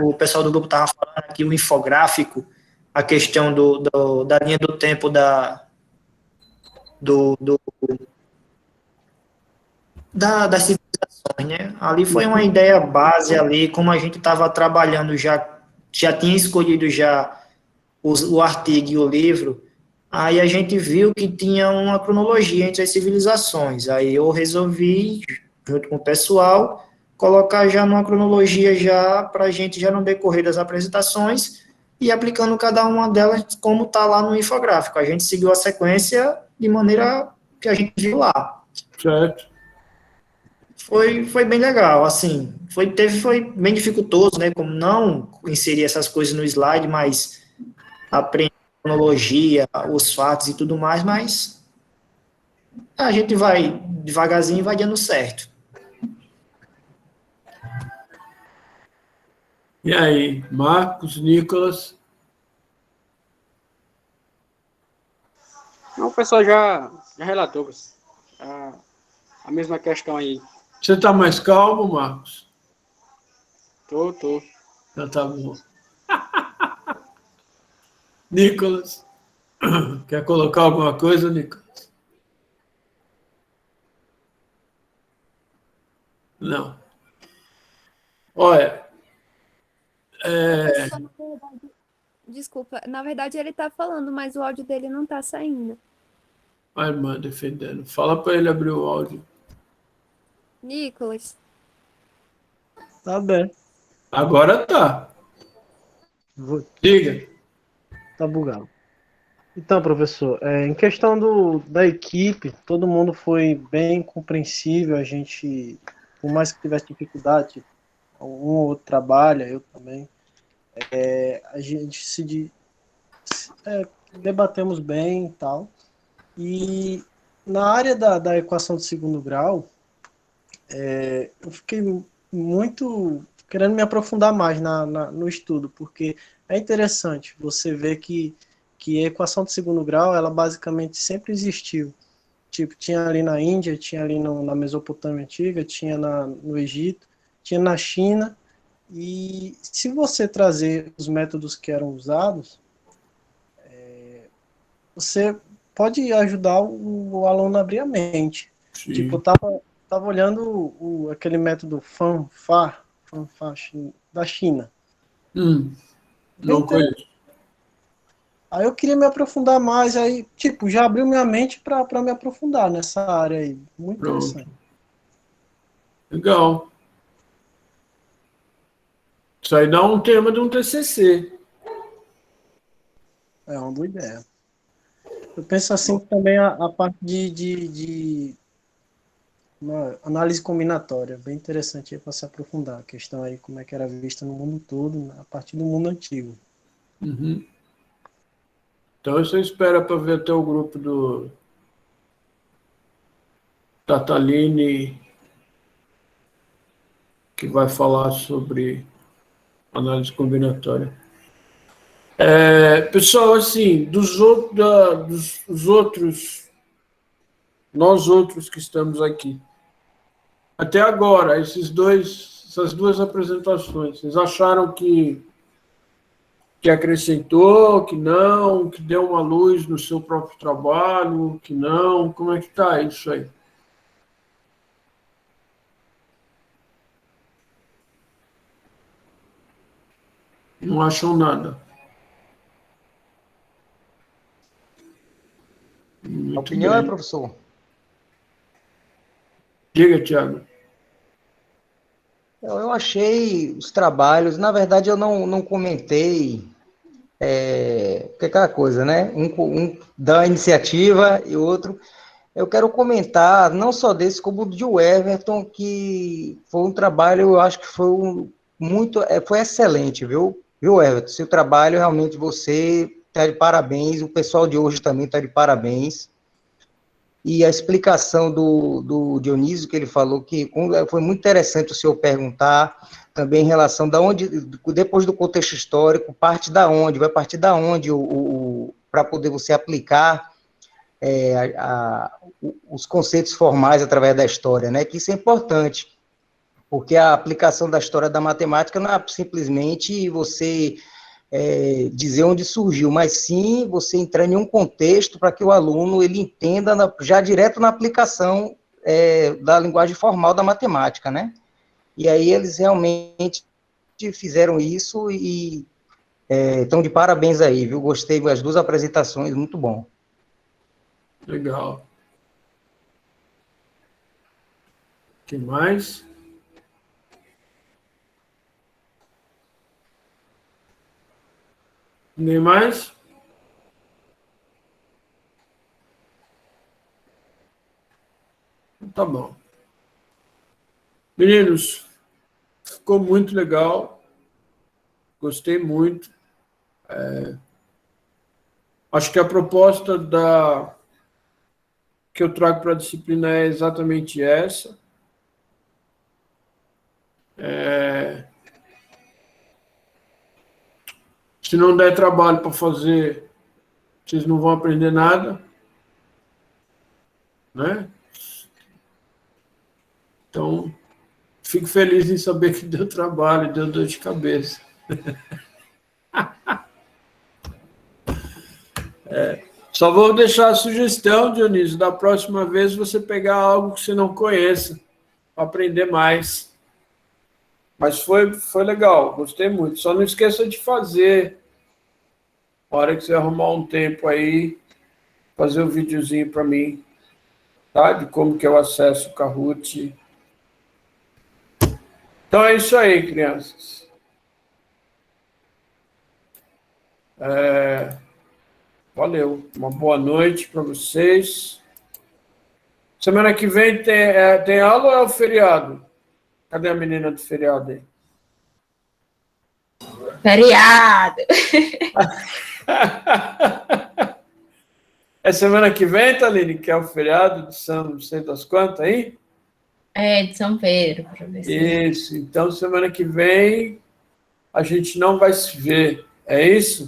o pessoal do grupo estava falando aqui, o infográfico, a questão da linha do tempo do, do, das civilizações, né? Ali foi uma ideia base ali, como a gente estava trabalhando já tinha escolhido já o artigo e o livro, aí a gente viu que tinha uma cronologia entre as civilizações, aí eu resolvi, junto com o pessoal, colocar já numa cronologia já para a gente já no decorrer das apresentações e aplicando cada uma delas como está lá no infográfico. A gente seguiu a sequência de maneira que a gente viu lá. Certo. Foi bem legal, assim, foi bem dificultoso, né, como não inserir essas coisas no slide, mas aprender a cronologia, os fatos e tudo mais, mas a gente vai devagarzinho e vai dando certo. E aí, Marcos, Nicolas? Não, o pessoal já relatou a mesma questão aí. Você está mais calmo, Marcos? Tô. Já tá bom. Nicolas, quer colocar alguma coisa, Nicolas? Não. Olha, Desculpa, na verdade ele tá falando, mas o áudio dele não tá saindo. a irmã defendendo. Fala para ele abrir o áudio. Nicolas. Tá bem. Agora tá. Diga. Tá bugado. Então, professor, em questão da equipe, todo mundo foi bem compreensível, a gente, por mais que tivesse dificuldade, um ou outro trabalha, eu também, a gente debatemos bem e tal, e na área da equação de segundo grau, eu fiquei muito querendo me aprofundar mais no estudo, porque é interessante você ver que a equação de segundo grau, ela basicamente sempre existiu. Tipo, tinha ali na Índia, tinha ali na Mesopotâmia Antiga, tinha no Egito, tinha na China, e se você trazer os métodos que eram usados, você pode ajudar o aluno a abrir a mente. Sim. Tipo, eu tava olhando aquele método Fanfa da China. Não conheço. Aí eu queria me aprofundar mais, aí, tipo, já abriu minha mente para me aprofundar nessa área aí. Muito interessante. Legal. Isso aí dá um tema de um TCC. É uma boa ideia. Eu penso assim que também a parte de uma análise combinatória, bem interessante para se aprofundar. A questão aí, como é que era vista no mundo todo, a partir do mundo antigo. Uhum. Então você espera para ver até o grupo do Tatalini, que vai falar sobre análise combinatória. Pessoal, assim, dos outros, nós outros que estamos aqui, até agora, essas duas apresentações, vocês acharam que acrescentou, que não, que deu uma luz no seu próprio trabalho, que não? Como é que está isso aí? Não acham nada? A opinião é, professor? Diga, Tiago. Eu achei os trabalhos, na verdade eu não comentei, porque é aquela coisa, né? Um dá a iniciativa e outro. Eu quero comentar, não só desse, como do de Everton, que foi um trabalho, eu acho que foi foi excelente, viu? Viu, Everton? Seu trabalho, realmente, você está de parabéns, o pessoal de hoje também está de parabéns. E a explicação do Dionísio, que ele falou que foi muito interessante o senhor perguntar, também em relação da onde, depois do contexto histórico, vai partir da onde para poder você aplicar os conceitos formais através da história, né? Que isso é importante, porque a aplicação da história da matemática não é simplesmente você dizer onde surgiu, mas sim você entrar em um contexto para que o aluno ele entenda já direto na aplicação da linguagem formal da matemática, né? E aí eles realmente fizeram isso e estão de parabéns aí, viu? Gostei das duas apresentações, muito bom. Legal. O que mais? Ninguém mais? Tá bom. Meninos, ficou muito legal. Gostei muito. Acho que a proposta que eu trago para a disciplina é exatamente essa. Se não der trabalho para fazer, vocês não vão aprender nada, né? Então, fico feliz em saber que deu trabalho, deu dor de cabeça. Só vou deixar a sugestão, Dionísio, da próxima vez você pegar algo que você não conheça, para aprender mais. Mas foi legal, gostei muito. Só não esqueça de fazer, na hora que você arrumar um tempo aí, fazer um videozinho para mim, tá? De como que eu acesso o Kahoot. Então é isso aí, crianças. Valeu. Uma boa noite para vocês. Semana que vem tem aula ou é o feriado? Cadê a menina do feriado aí? Feriado! É semana que vem, Thaline, que é o feriado de São não sei das quantas aí? De São Pedro, professor. Isso. Então, semana que vem a gente não vai se ver. É isso?